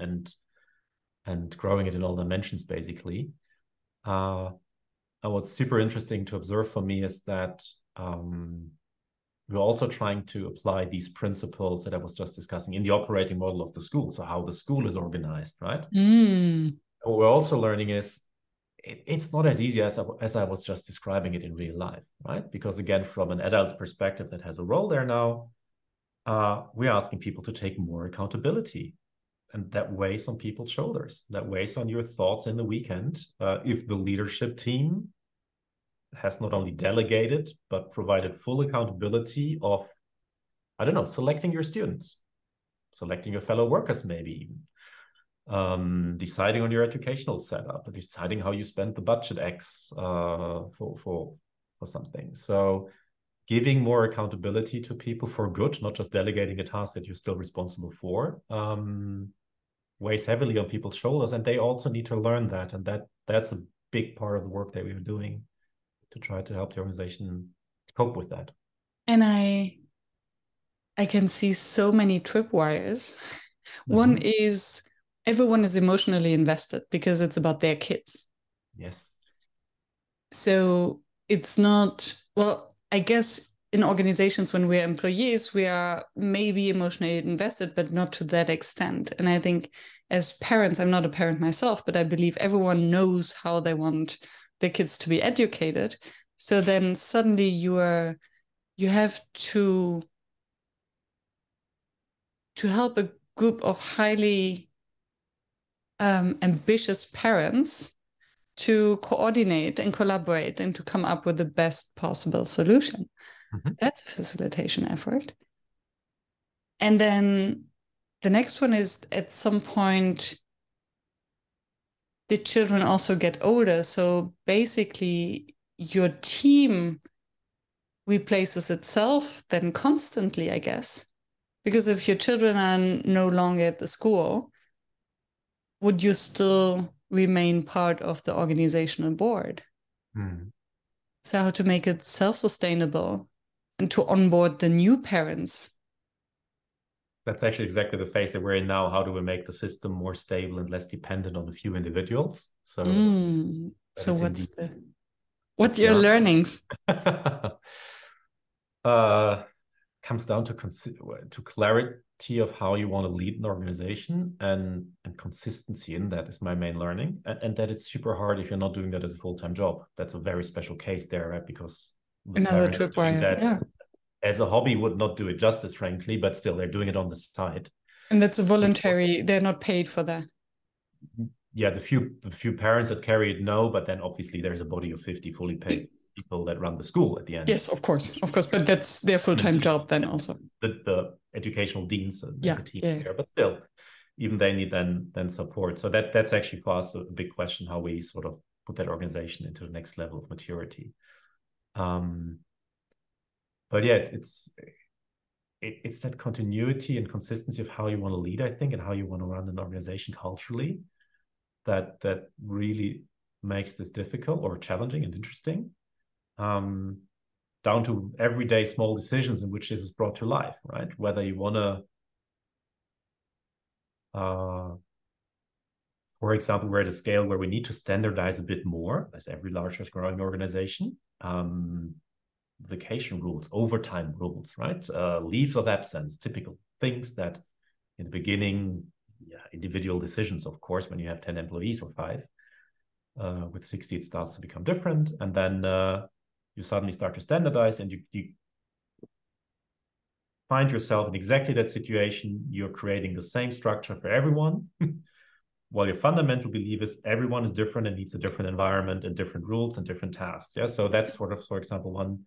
and growing it in all dimensions, basically. And what's super interesting to observe for me is that we're also trying to apply these principles that I was just discussing in the operating model of the school. So how the school is organized, right? What we're also learning is it's not as easy as I was just describing it in real life, right? Because again, from an adult's perspective that has a role there now, we're asking people to take more accountability. And that weighs on people's shoulders. That weighs on your thoughts in the weekend. If the leadership team has not only delegated, but provided full accountability of, I don't know, selecting your students, selecting your fellow workers, maybe even. Deciding on your educational setup, deciding how you spend the budget X for something. So giving more accountability to people for good, not just delegating a task that you're still responsible for, weighs heavily on people's shoulders, and they also need to learn that. And that's a big part of the work that we are doing to try to help the organization cope with that. And I can see so many tripwires One is everyone is emotionally invested because it's about their kids. Yes. So it's not, well, I guess in organizations when we're employees, we are maybe emotionally invested, but not to that extent. And I think as parents, I'm not a parent myself, but I believe everyone knows how they want their kids to be educated. So then suddenly you have to help a group of highly ambitious parents to coordinate and collaborate and to come up with the best possible solution. That's a facilitation effort. And then the next one is at some point, the children also get older. So basically, your team replaces itself then constantly, I guess. Because if your children are no longer at the school, would you still remain part of the organizational board? So how to make it self-sustainable and to onboard the new parents. That's actually exactly the phase that we're in now. How do we make the system more stable and less dependent on a few individuals? So, so what's your art. learnings? Comes down to clarity of how you want to lead an organization, and consistency in that is my main learning. And that it's super hard if you're not doing that as a full-time job. That's a very special case there, right? Because the Another parents tripwire, that as a hobby would not do it justice, frankly, but still they're doing it on the side. And that's a voluntary, they're not paid for that. Yeah, the few parents that carry it, no, but then obviously there's a body of 50 fully paid people that run the school at the end. Yes, of course, but that's their full-time job then also. The educational deans and the team there, but still, even they need then support. So that's actually for us a big question, how we sort of put that organization into the next level of maturity. But yeah, it's that continuity and consistency of how you want to lead, I think, and how you want to run an organization culturally that really makes this difficult or challenging and interesting. Down to everyday small decisions in which this is brought to life, right? Whether you want to, for example, we're at a scale where we need to standardize a bit more, as every large growing organization. Vacation rules, overtime rules, right? Leaves of absence, typical things that in the beginning, individual decisions, of course, when you have 10 employees or 5. With 60, it starts to become different. And then you suddenly start to standardize, and you find yourself in exactly that situation. You're creating the same structure for everyone, while your fundamental belief is everyone is different and needs a different environment and different rules and different tasks. Yeah, so that's sort of, for example, one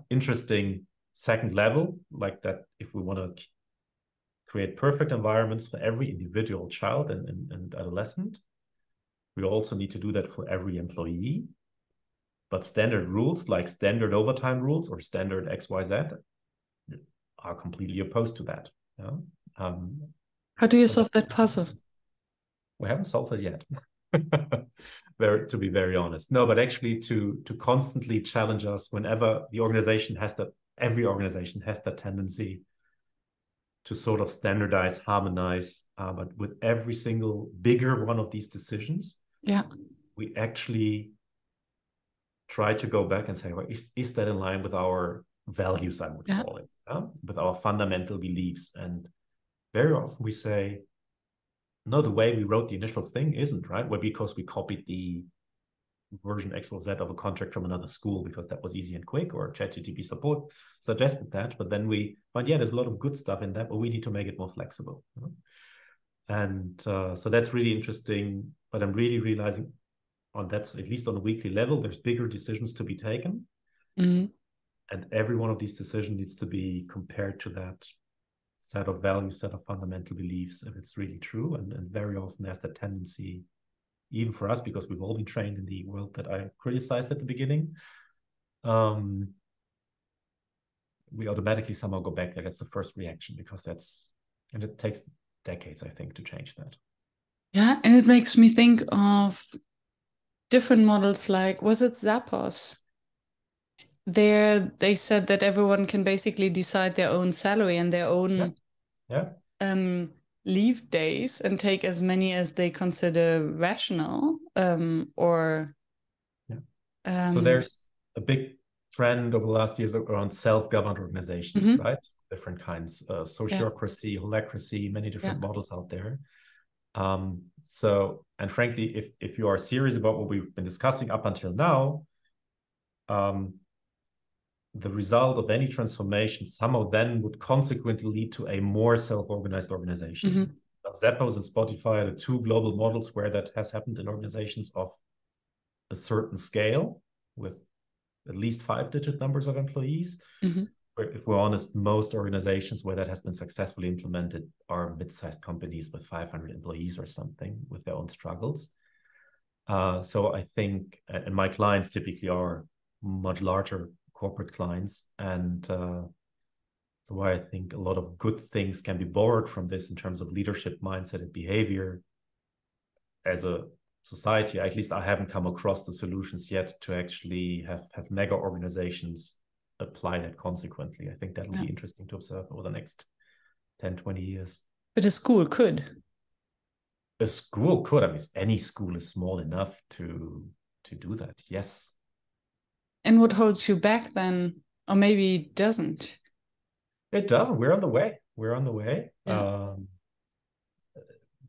interesting second level, like that. If we want to create perfect environments for every individual child and adolescent, we also need to do that for every employee. But standard rules, like standard overtime rules or standard XYZ, are completely opposed to that. Yeah? How do you solve that puzzle? We haven't solved it yet. To be very honest. No, but actually to constantly challenge us whenever the organization has that, every organization has that tendency to sort of standardize, harmonize, but with every single bigger one of these decisions, we actually try to go back and say, well, is that in line with our values, I would call it, with our fundamental beliefs? And very often we say, no, the way we wrote the initial thing isn't right. Well, because we copied the version X or Z of a contract from another school because that was easy and quick, or ChatGPT support suggested that. But then we find, there's a lot of good stuff in that, but we need to make it more flexible. And so that's really interesting. But I'm really realizing on that, at least on a weekly level, there's bigger decisions to be taken. And every one of these decisions needs to be compared to that set of values, set of fundamental beliefs, if it's really true. And very often there's that tendency, even for us, because we've all been trained in the world that I criticized at the beginning, we automatically somehow go back there. That's the first reaction, because and it takes decades, I think, to change that. Yeah, and it makes me think of different models, like, was it Zappos? There, they said that everyone can basically decide their own salary and their own leave days and take as many as they consider rational, or so there's a big trend over the last years around self-governed organizations, right? Different kinds, sociocracy, holacracy, many different models out there. So, and frankly, if you are serious about what we've been discussing up until now, the result of any transformation, some of them would consequently lead to a more self-organized organization. Zappos and Spotify are the two global models where that has happened in organizations of a certain scale with at least 5-digit numbers of employees. Where, if we're honest, most organizations where that has been successfully implemented are mid-sized companies with 500 employees or something with their own struggles. So I think, and my clients typically are much larger corporate clients. And so why I think a lot of good things can be borrowed from this in terms of leadership mindset and behavior as a society. At least I haven't come across the solutions yet to actually have mega organizations apply that consequently. I think that'll be interesting to observe over the next 10, 20 years. But a school could. A school could. I mean, any school is small enough to do that. Yes. And what holds you back then? Or maybe doesn't? It doesn't. We're on the way. We're on the way.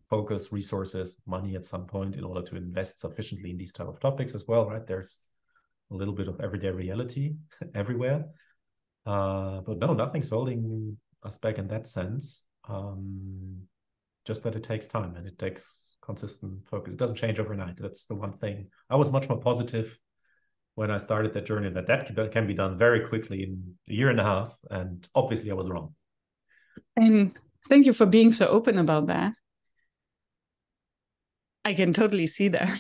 Focus, resources, money at some point in order to invest sufficiently in these type of topics as well, right? There's a little bit of everyday reality everywhere. But no, nothing's holding us back in that sense. Just that it takes time and it takes consistent focus. It doesn't change overnight. That's the one thing. I was much more positive when I started that journey that can be done very quickly in a year and a half. And obviously I was wrong. And thank you for being so open about that. I can totally see that.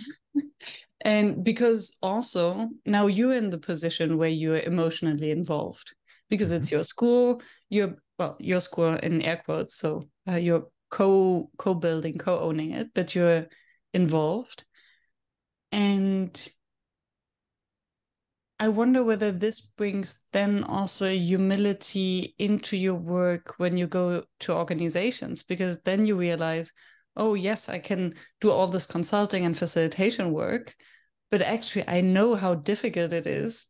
And because also now you're in the position where you're emotionally involved because it's your school, your school in air quotes. So you're co-building, co-owning it, but you're involved. And I wonder whether this brings then also humility into your work when you go to organizations, because then you realize, oh, yes, I can do all this consulting and facilitation work, but actually I know how difficult it is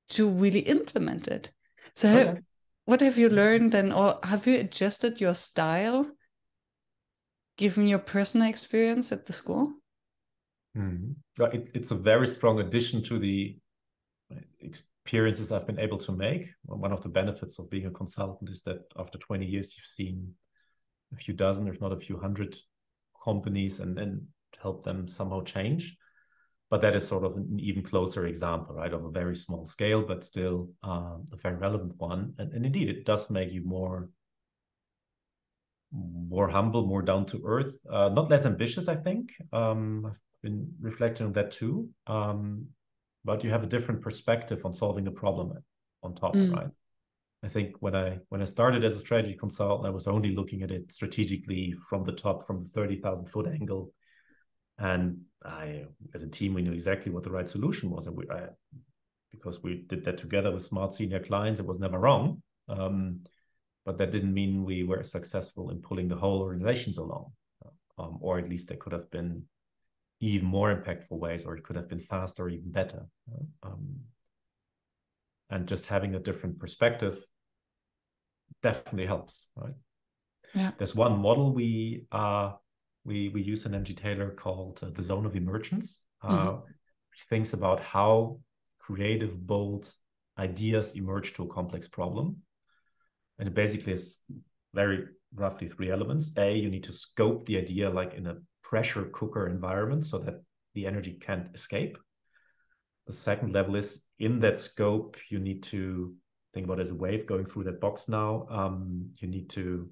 to really implement it. So what have you learned then, or have you adjusted your style given your personal experience at the school? It's a very strong addition to the experiences I've been able to make. One of the benefits of being a consultant is that after 20 years, you've seen a few dozen, if not a few hundred companies and help them somehow change. But that is sort of an even closer example, right, of a very small scale, but still a very relevant one. And indeed, it does make you more humble, more down to earth, not less ambitious, I think. I've been reflecting on that too. But you have a different perspective on solving a problem on top, right? I think when I started as a strategy consultant, I was only looking at it strategically from the top, from the 30,000-foot angle. And as a team, we knew exactly what the right solution was. And because we did that together with smart senior clients, it was never wrong. But that didn't mean we were successful in pulling the whole organizations along. Or at least there could have been even more impactful ways, or it could have been faster or even better. And just having a different perspective definitely helps, right? Yeah. There's one model we use in MG Taylor called the zone of emergence, which thinks about how creative, bold ideas emerge to a complex problem. And it basically is very roughly 3 elements. A, you need to scope the idea like in a pressure cooker environment so that the energy can't escape. The second level is in that scope, you need to think about it as a wave going through that box now. You need to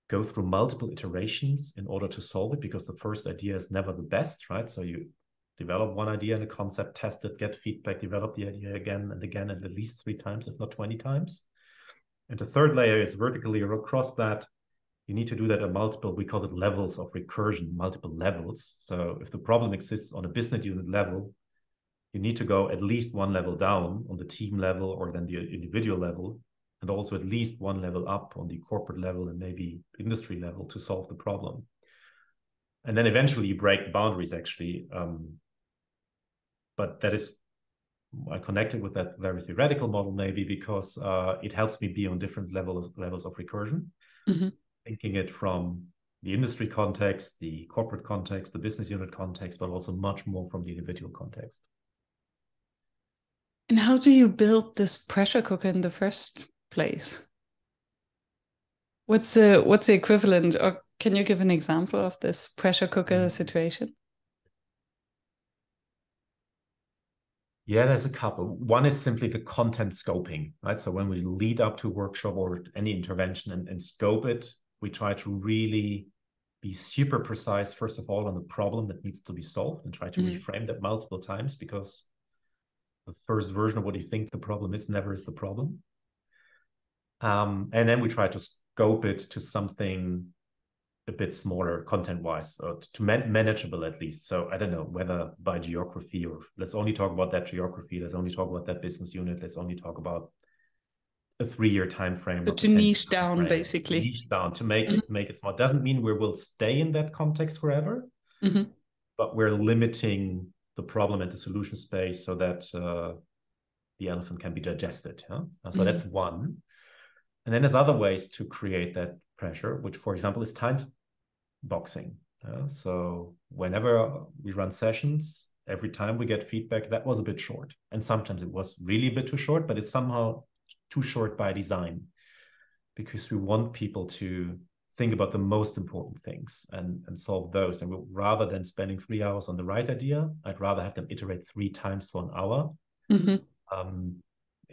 go through multiple iterations in order to solve it, because the first idea is never the best, right? So you develop one idea and a concept, test it, get feedback, develop the idea again and again, and at least 3 times, if not 20 times. And the third layer is vertically across that. You need to do that at multiple, we call it levels of recursion, multiple levels. So if the problem exists on a business unit level, you need to go at least 1 level down on the team level or then the individual level and also at least one level up on the corporate level and maybe industry level to solve the problem. And then eventually you break the boundaries, actually. But that is, I connected with that very theoretical model maybe because it helps me be on different levels of recursion, thinking it from the industry context, the corporate context, the business unit context, but also much more from the individual context. And how do you build this pressure cooker in the first place? What's the equivalent, or can you give an example of this pressure cooker situation? Yeah, there's a couple. One is simply the content scoping, right? So when we lead up to a workshop or any intervention and scope it, we try to really be super precise, first of all, on the problem that needs to be solved and try to reframe that multiple times, because the first version of what you think the problem is never is the problem. And then we try to scope it to something a bit smaller content-wise, to manageable at least. So I don't know whether by geography, or let's only talk about that geography, let's only talk about that business unit, let's only talk about a 3-year time frame. But to niche down, basically. Niche down, to make it small. Doesn't mean we will stay in that context forever, but we're limiting the problem and the solution space so that the elephant can be digested. So that's one. And then there's other ways to create that pressure, which, for example, is time boxing. So whenever we run sessions, every time we get feedback, that was a bit short. And sometimes it was really a bit too short, but it's somehow too short by design, because we want people to think about the most important things and solve those. And rather than spending 3 hours on the right idea, I'd rather have them iterate 3 times for an hour.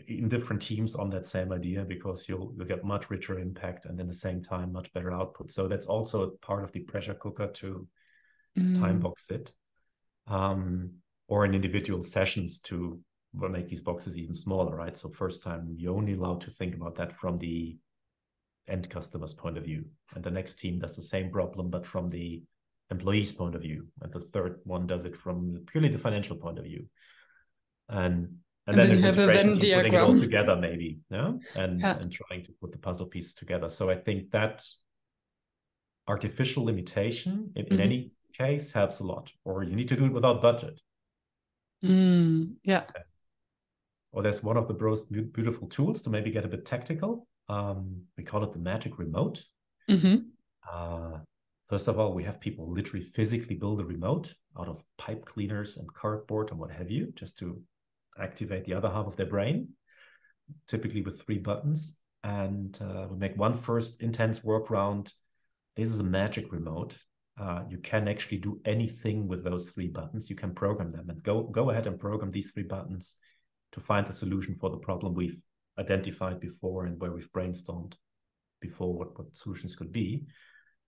In different teams on that same idea, because you'll get much richer impact and at the same time much better output. So that's also a part of the pressure cooker, to time box it, or in individual sessions to make these boxes even smaller, right? So first time you're only allowed to think about that from the end customer's point of view, and the next team does the same problem but from the employee's point of view, and the third one does it from purely the financial point of view. And then there's integration team putting it all together, maybe, and trying to put the puzzle pieces together. So I think that artificial limitation in any case helps a lot, or you need to do it without budget. Or there's one of the most beautiful tools to maybe get a bit technical. We call it the magic remote. First of all, we have people literally physically build a remote out of pipe cleaners and cardboard and what have you, just to activate the other half of their brain, typically with 3 buttons. And we make one first intense work round. This is a magic remote. You can actually do anything with those 3 buttons. You can program them, and go ahead and program these 3 buttons to find the solution for the problem we've identified before and where we've brainstormed before what solutions could be.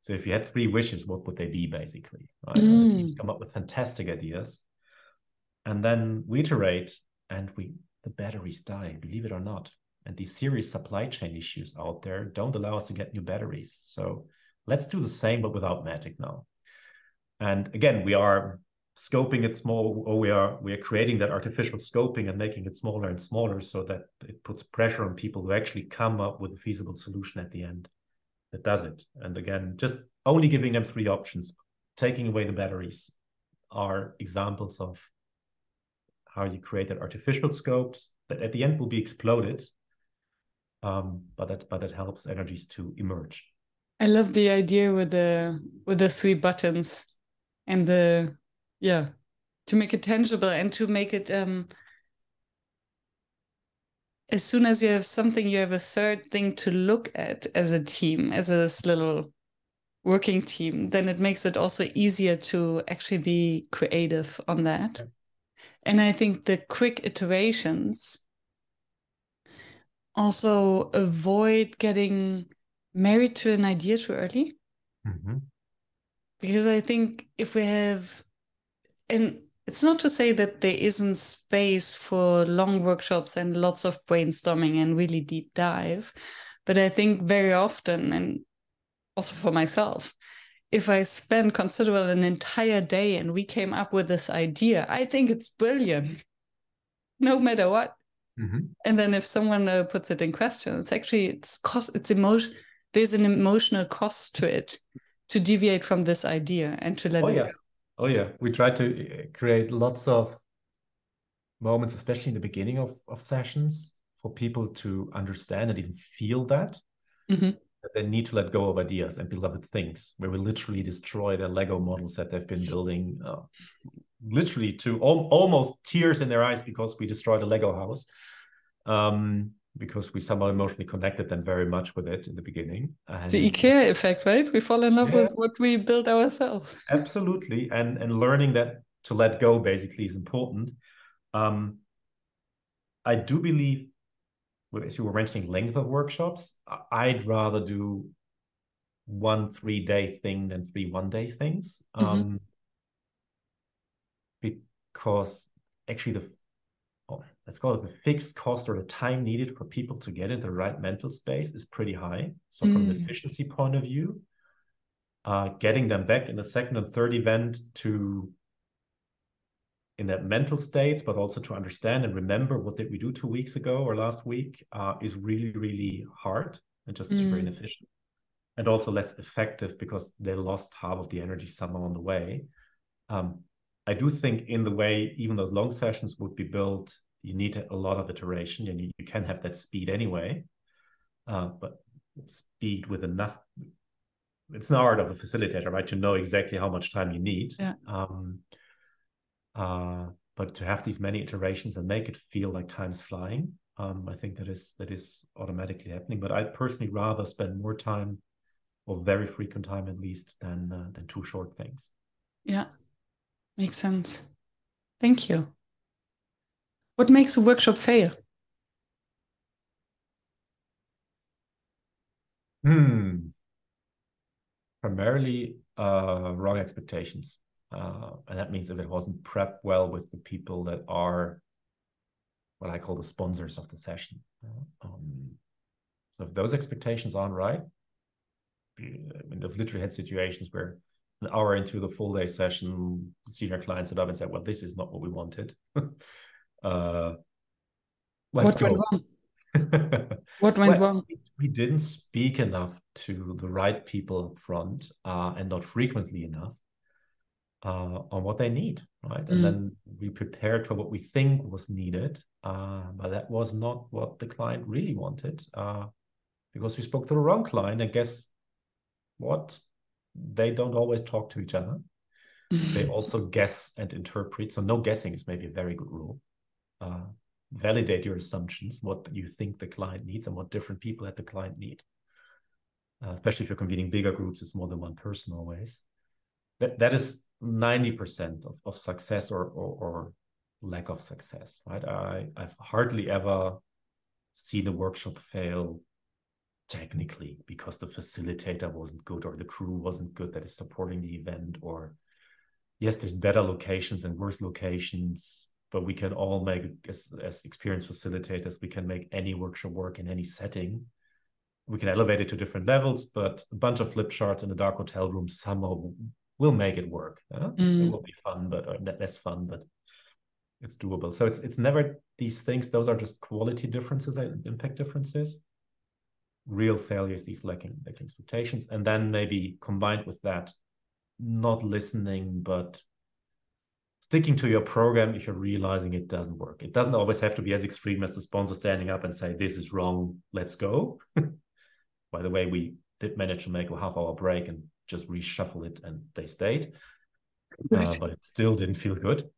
So if you had 3 wishes, what would they be, basically? Right? The teams come up with fantastic ideas, and then we iterate, and the batteries die, believe it or not. And these serious supply chain issues out there don't allow us to get new batteries. So let's do the same, but without magic now. And again, we are scoping it small, or we are creating that artificial scoping and making it smaller and smaller, so that it puts pressure on people who actually come up with a feasible solution at the end that does it. And again, just only giving them 3 options, taking away the batteries, are examples of how you create that artificial scopes that at the end will be exploded, but that helps energies to emerge. I love the idea with the 3 buttons and to make it tangible and to make it as soon as you have something, you have a third thing to look at as a team, as this little working team, then it makes it also easier to actually be creative on that. Yeah. And I think the quick iterations also avoid getting married to an idea too early. Because I think if we have, and it's not to say that there isn't space for long workshops and lots of brainstorming and really deep dive, but I think very often, and also for myself, if I spend considerable an entire day and we came up with this idea, I think it's brilliant, no matter what. And then if someone puts it in question, it's actually, it's emotion. There's an emotional cost to it, to deviate from this idea and to let it go. Oh yeah, we try to create lots of moments, especially in the beginning of sessions, for people to understand and even feel that they need to let go of ideas and beloved things, where we literally destroy their Lego models that they've been building, literally to almost tears in their eyes, because we destroyed a Lego house, because we somehow emotionally connected them very much with it in the beginning. And the IKEA effect, right? We fall in love with what we build ourselves. Absolutely. And learning that to let go basically is important. I do believe, as you were mentioning length of workshops, I'd rather do 1 3-day thing than 3 1-day things. Because actually let's call it the fixed cost or the time needed for people to get in the right mental space is pretty high. So from an efficiency point of view, getting them back in the second and third event in that mental state, but also to understand and remember what did we do 2 weeks ago or last week, is really, really hard and just super inefficient, and also less effective because they lost half of the energy somewhere on the way. I do think in the way even those long sessions would be built, you need a lot of iteration, and you can have that speed anyway, but speed with enough. It's an art of a facilitator, right? To know exactly how much time you need. Yeah. But to have these many iterations and make it feel like time's flying, I think that is automatically happening. But I'd personally rather spend more time, or very frequent time at least, than 2 short things. Yeah, makes sense. Thank you. What makes a workshop fail? Primarily wrong expectations. And that means if it wasn't prepped well with the people that are what I call the sponsors of the session. So if those expectations aren't right, I mean, I've literally had situations where an hour into the full day session, the senior client stood up and said, well, this is not what we wanted. Let's go. What went wrong? We didn't speak enough to the right people up front, and not frequently enough, on what they need, right? And then we prepared for what we think was needed, but that was not what the client really wanted, because we spoke to the wrong client. And guess what? They don't always talk to each other. They also guess and interpret. So no guessing is maybe a very good rule. Validate your assumptions, what you think the client needs and what different people at the client need. Especially if you're convening bigger groups, it's more than one person always. That is 90% of success or lack of success, right? I've hardly ever seen a workshop fail technically because the facilitator wasn't good or the crew wasn't good that is supporting the event, or yes, there's better locations and worse locations, but we can all make, as experienced facilitators, we can make any workshop work in any setting. We can elevate it to different levels, but a bunch of flip charts in a dark hotel room somehow will make it work. It will be fun, but less fun, but it's doable. So it's never these things. Those are just quality differences and impact differences. Real failures, these lacking expectations, and then maybe combined with that, not listening, but sticking to your program if you're realizing it doesn't work. It doesn't always have to be as extreme as the sponsor standing up and say, this is wrong, let's go. By the way, we did manage to make a half-hour break and just reshuffle it, and they stayed. But it still didn't feel good.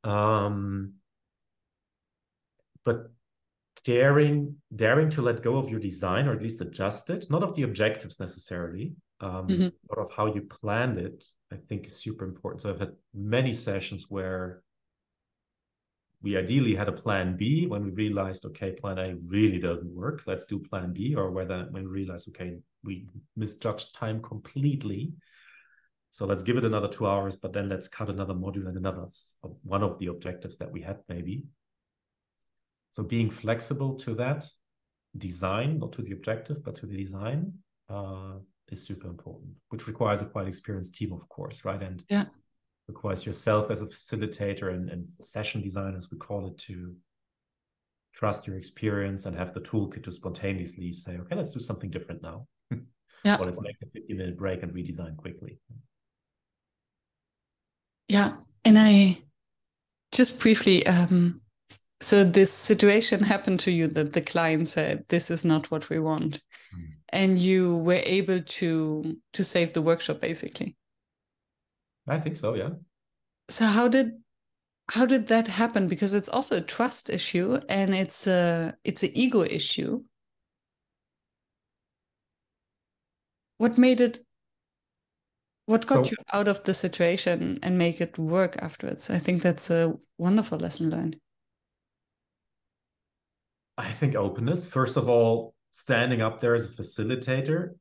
But daring to let go of your design, or at least adjust it, not of the objectives necessarily, but of how you planned it, I think is super important. So I've had many sessions where we ideally had a plan B. When we realized, okay, plan A really doesn't work, let's do plan B. Or when we realized, okay, we misjudged time completely, so let's give it another 2 hours, but then let's cut another module and another one of the objectives that we had maybe. So being flexible to that design, not to the objective, but to the design, is super important, which requires a quite experienced team, of course, right? And requires yourself as a facilitator and session designer, as we call it, to trust your experience and have the toolkit to spontaneously say, okay, let's do something different now. Yeah. Or let's make a 50-minute break and redesign quickly. Yeah. And I just briefly, so this situation happened to you that the client said, this is not what we want. And you were able to save the workshop, basically. I think so, yeah. So how did that happen? Because it's also a trust issue and it's an ego issue. What got you out of the situation and make it work afterwards? I think that's a wonderful lesson learned. I think openness. First of all, standing up there as a facilitator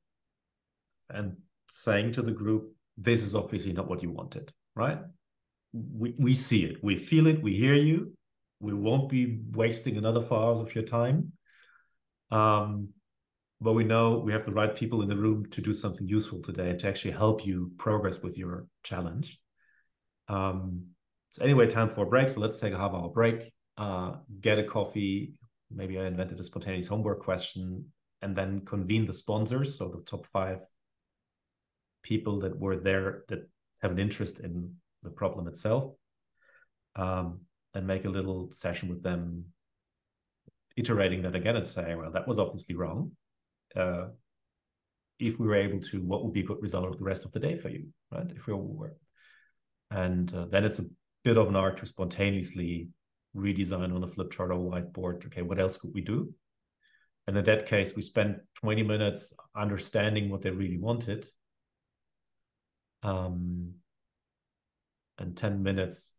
and saying to the group, this is obviously not what you wanted, right? We see it, we feel it, we hear you. We won't be wasting another 4 hours of your time. But we know we have the right people in the room to do something useful today and to actually help you progress with your challenge. So anyway, time for a break. So let's take a half-hour break, get a coffee. Maybe I invented a spontaneous homework question, and then convene the sponsors. So the top 5 people that were there that have an interest in the problem itself, and make a little session with them, iterating that again and saying, well, that was obviously wrong. If we were able to, what would be a good result of the rest of the day for you, right? If we all were. And then it's a bit of an art to spontaneously redesign on a flip chart or whiteboard. Okay, what else could we do? And in that case, we spent 20 minutes understanding what they really wanted, and 10 minutes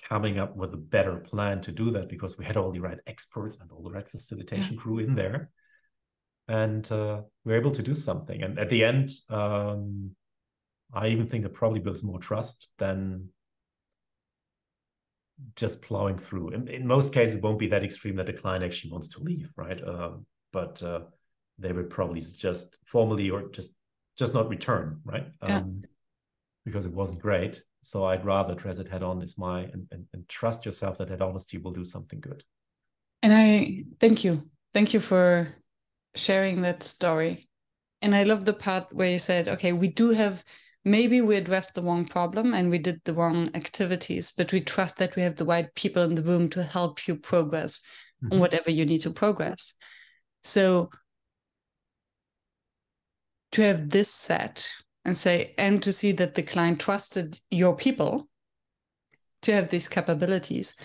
coming up with a better plan to do that, because we had all the right experts and all the right facilitation crew in there. And we're able to do something. And at the end, I even think it probably builds more trust than just plowing through. In most cases, it won't be that extreme that the client actually wants to leave, right? But they would probably just formally or just not return, right? Because it wasn't great. So I'd rather address it head on and trust yourself that honesty will do something good. And I thank you. Thank you for sharing that story. And I love the part where you said, okay, maybe we addressed the wrong problem and we did the wrong activities, but we trust that we have the right people in the room to help you progress on whatever you need to progress. So to have this set and to see that the client trusted your people to have these capabilities.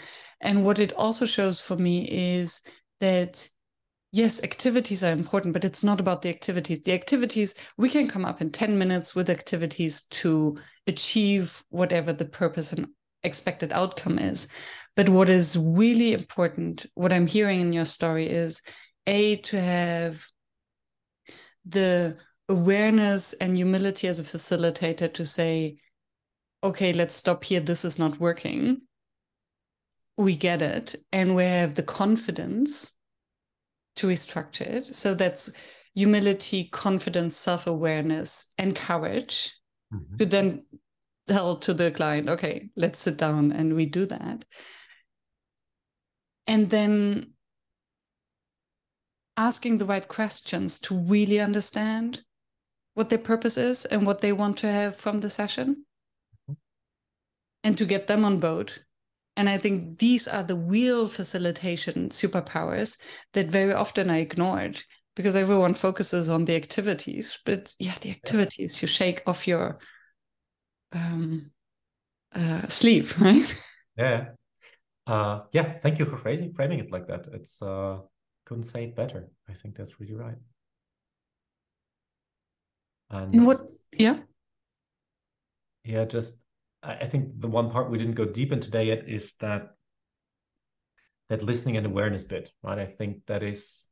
And what it also shows for me is that yes, activities are important, but it's not about the activities. The activities, we can come up in 10 minutes with activities to achieve whatever the purpose and expected outcome is. But what is really important, what I'm hearing in your story is, to have the awareness and humility as a facilitator to say, okay, let's stop here. This is not working. We get it. And we have the confidence to restructure it. So that's humility, confidence, self-awareness, and courage to then tell to the client, okay, let's sit down and we do that. And then asking the right questions to really understand what their purpose is and what they want to have from the session and to get them on board. And I think these are the real facilitation superpowers that very often are ignored because everyone focuses on the activities. But yeah, the activities, you shake off your sleeve, right? Yeah. Thank you for framing it like that. It's couldn't say it better. I think that's really right. And what, yeah? Yeah, I think the one part we didn't go deep in today yet is that listening and awareness bit, right? I think that is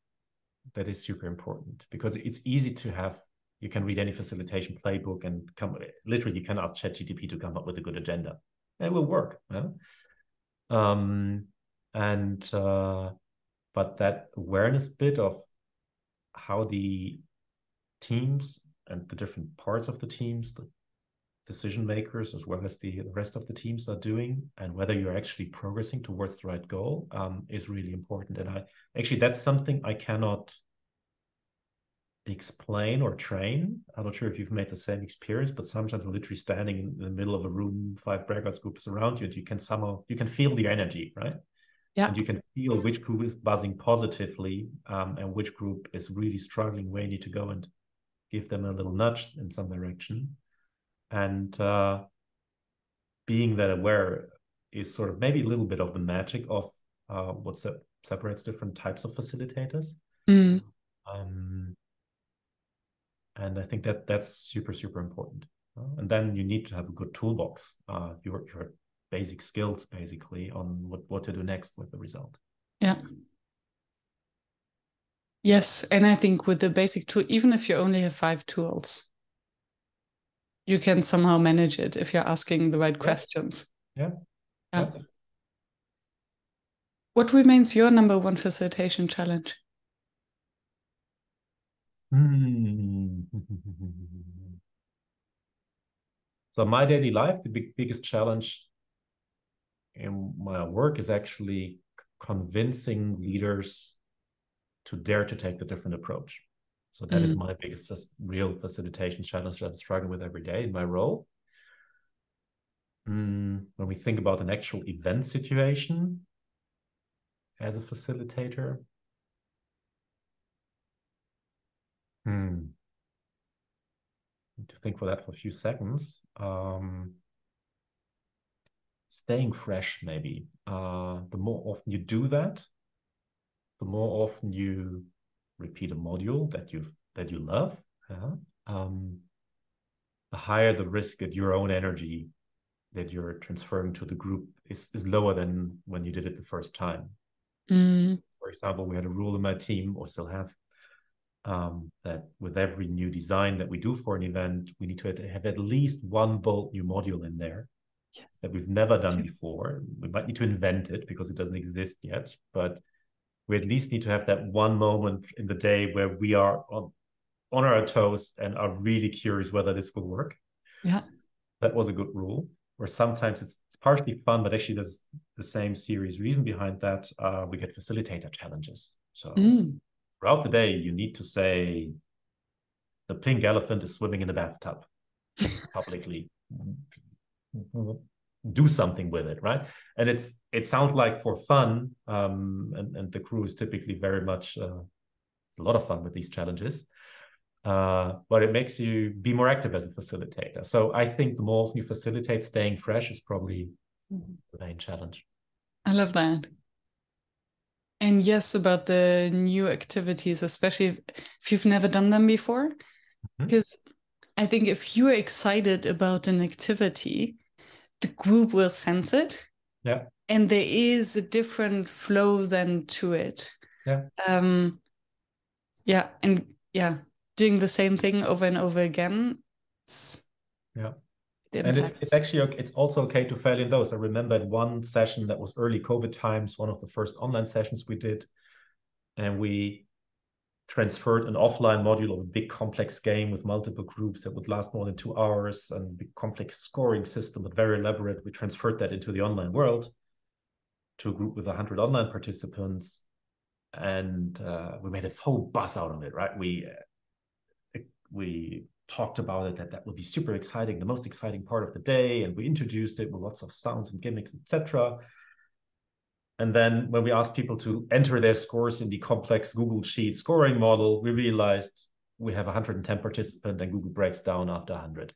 super important because it's easy to have, you can read any facilitation playbook and literally you can ask ChatGPT to come up with a good agenda. And it will work. Yeah? But that awareness bit of how the teams and the different parts of the teams, the decision makers as well as the rest of the teams are doing, and whether you're actually progressing towards the right goal is really important. And that's something I cannot explain or train. I'm not sure if you've made the same experience, but sometimes I'm literally standing in the middle of a room, 5 breakout groups around you, and you can feel the energy, right? Yeah. And you can feel which group is buzzing positively and which group is really struggling, where you need to go and give them a little nudge in some direction. And being that aware is sort of maybe a little bit of the magic of what separates different types of facilitators. Mm. And I think that's super, super important. And then you need to have a good toolbox, your basic skills, basically, on what to do next with the result. Yeah. Yes. And I think with the basic tool, even if you only have 5 tools, you can somehow manage it if you're asking the right questions. Yeah. Yeah. What remains your number 1 facilitation challenge? So my daily life, the biggest challenge in my work is actually convincing leaders to dare to take the different approach. So that is my biggest real facilitation challenge that I'm struggling with every day in my role. When we think about an actual event situation as a facilitator, need to think for that for a few seconds. Staying fresh, maybe. The more often you do that, the more often you repeat a module that you love, the higher the risk that your own energy that you're transferring to the group is lower than when you did it the first time. For example, we had a rule in my team, or still have, that with every new design that we do for an event, we need to have at least one bold new module in there that we've never done before. We might need to invent it because it doesn't exist yet, but we at least need to have that one moment in the day where we are on our toes and are really curious whether this will work. Yeah. That was a good rule. Or sometimes it's partially fun, but actually there's the same serious reason behind that. We get facilitator challenges. So throughout the day, you need to say, the pink elephant is swimming in the bathtub publicly. Do something with it, right? And it sounds like for fun, and the crew is typically very much, it's a lot of fun with these challenges. But it makes you be more active as a facilitator. So I think the more often you facilitate, staying fresh is probably the main challenge. I love that. And yes, about the new activities, especially if you've never done them before, because I think if you're excited about an activity, the group will sense it. Yeah. And there is a different flow then to it. Yeah. Yeah. And yeah, doing the same thing over and over again. And it's actually, it's also okay to fail in those. I remember at one session that was early COVID times, one of the first online sessions we did, and we transferred an offline module of a big complex game with multiple groups that would last more than 2 hours, and a big complex scoring system, but very elaborate. We transferred that into the online world to a group with 100 online participants, and we made a whole buzz out of it, right? We talked about it, that would be super exciting, the most exciting part of the day, and we introduced it with lots of sounds and gimmicks, etc. And then when we asked people to enter their scores in the complex Google Sheet scoring model, we realized we have 110 participants and Google breaks down after 100.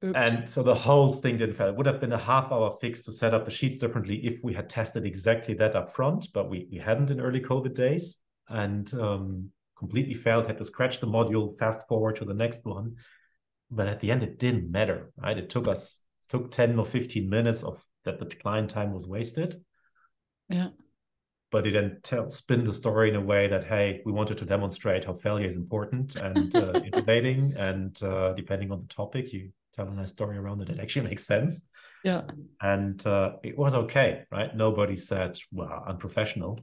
Oops. And so the whole thing didn't fail. It would have been a half-hour fix to set up the sheets differently if we had tested exactly that up front, but we hadn't in early COVID days, and completely failed, had to scratch the module, fast forward to the next one. But at the end, it didn't matter, right? It took 10 or 15 minutes of that the client time was wasted. Yeah. But it then spin the story in a way that, hey, we wanted to demonstrate how failure is important and innovating, and depending on the topic, you tell a nice story around it. It actually makes sense. Yeah. And it was okay, right? Nobody said, well, unprofessional.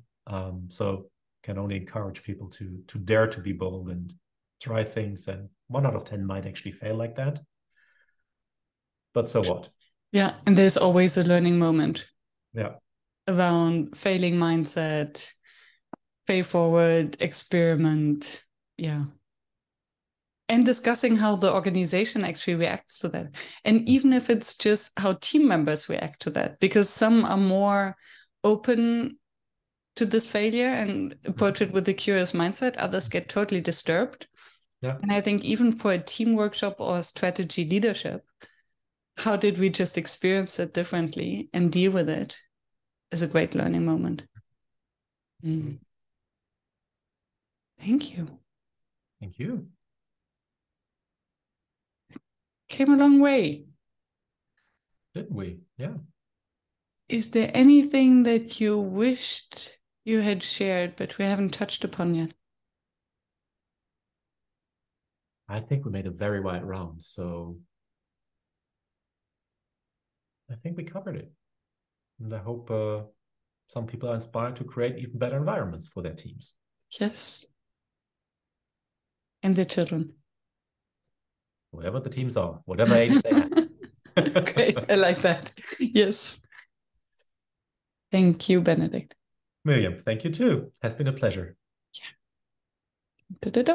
So can only encourage people to dare to be bold and try things. And 1 out of 10 might actually fail like that. but so what? Yeah, and there's always a learning moment. Yeah. Around failing mindset, fail forward, experiment. Yeah. And discussing how the organization actually reacts to that. And even if it's just how team members react to that, because some are more open to this failure and approach it with a curious mindset, others get totally disturbed. Yeah. And I think even for a team workshop or strategy leadership, how did we just experience it differently and deal with it is a great learning moment. Mm. Thank you. Thank you. Came a long way. Didn't we? Yeah. Is there anything that you wished you had shared, but we haven't touched upon yet? I think we made a very wide round, so I think we covered it. And I hope some people are inspired to create even better environments for their teams. Yes. And the children. Whatever the teams are, whatever age they have. Great. I like that. Yes. Thank you, Benedikt. Miriam, thank you too. Has been a pleasure. Yeah. Da-da-da.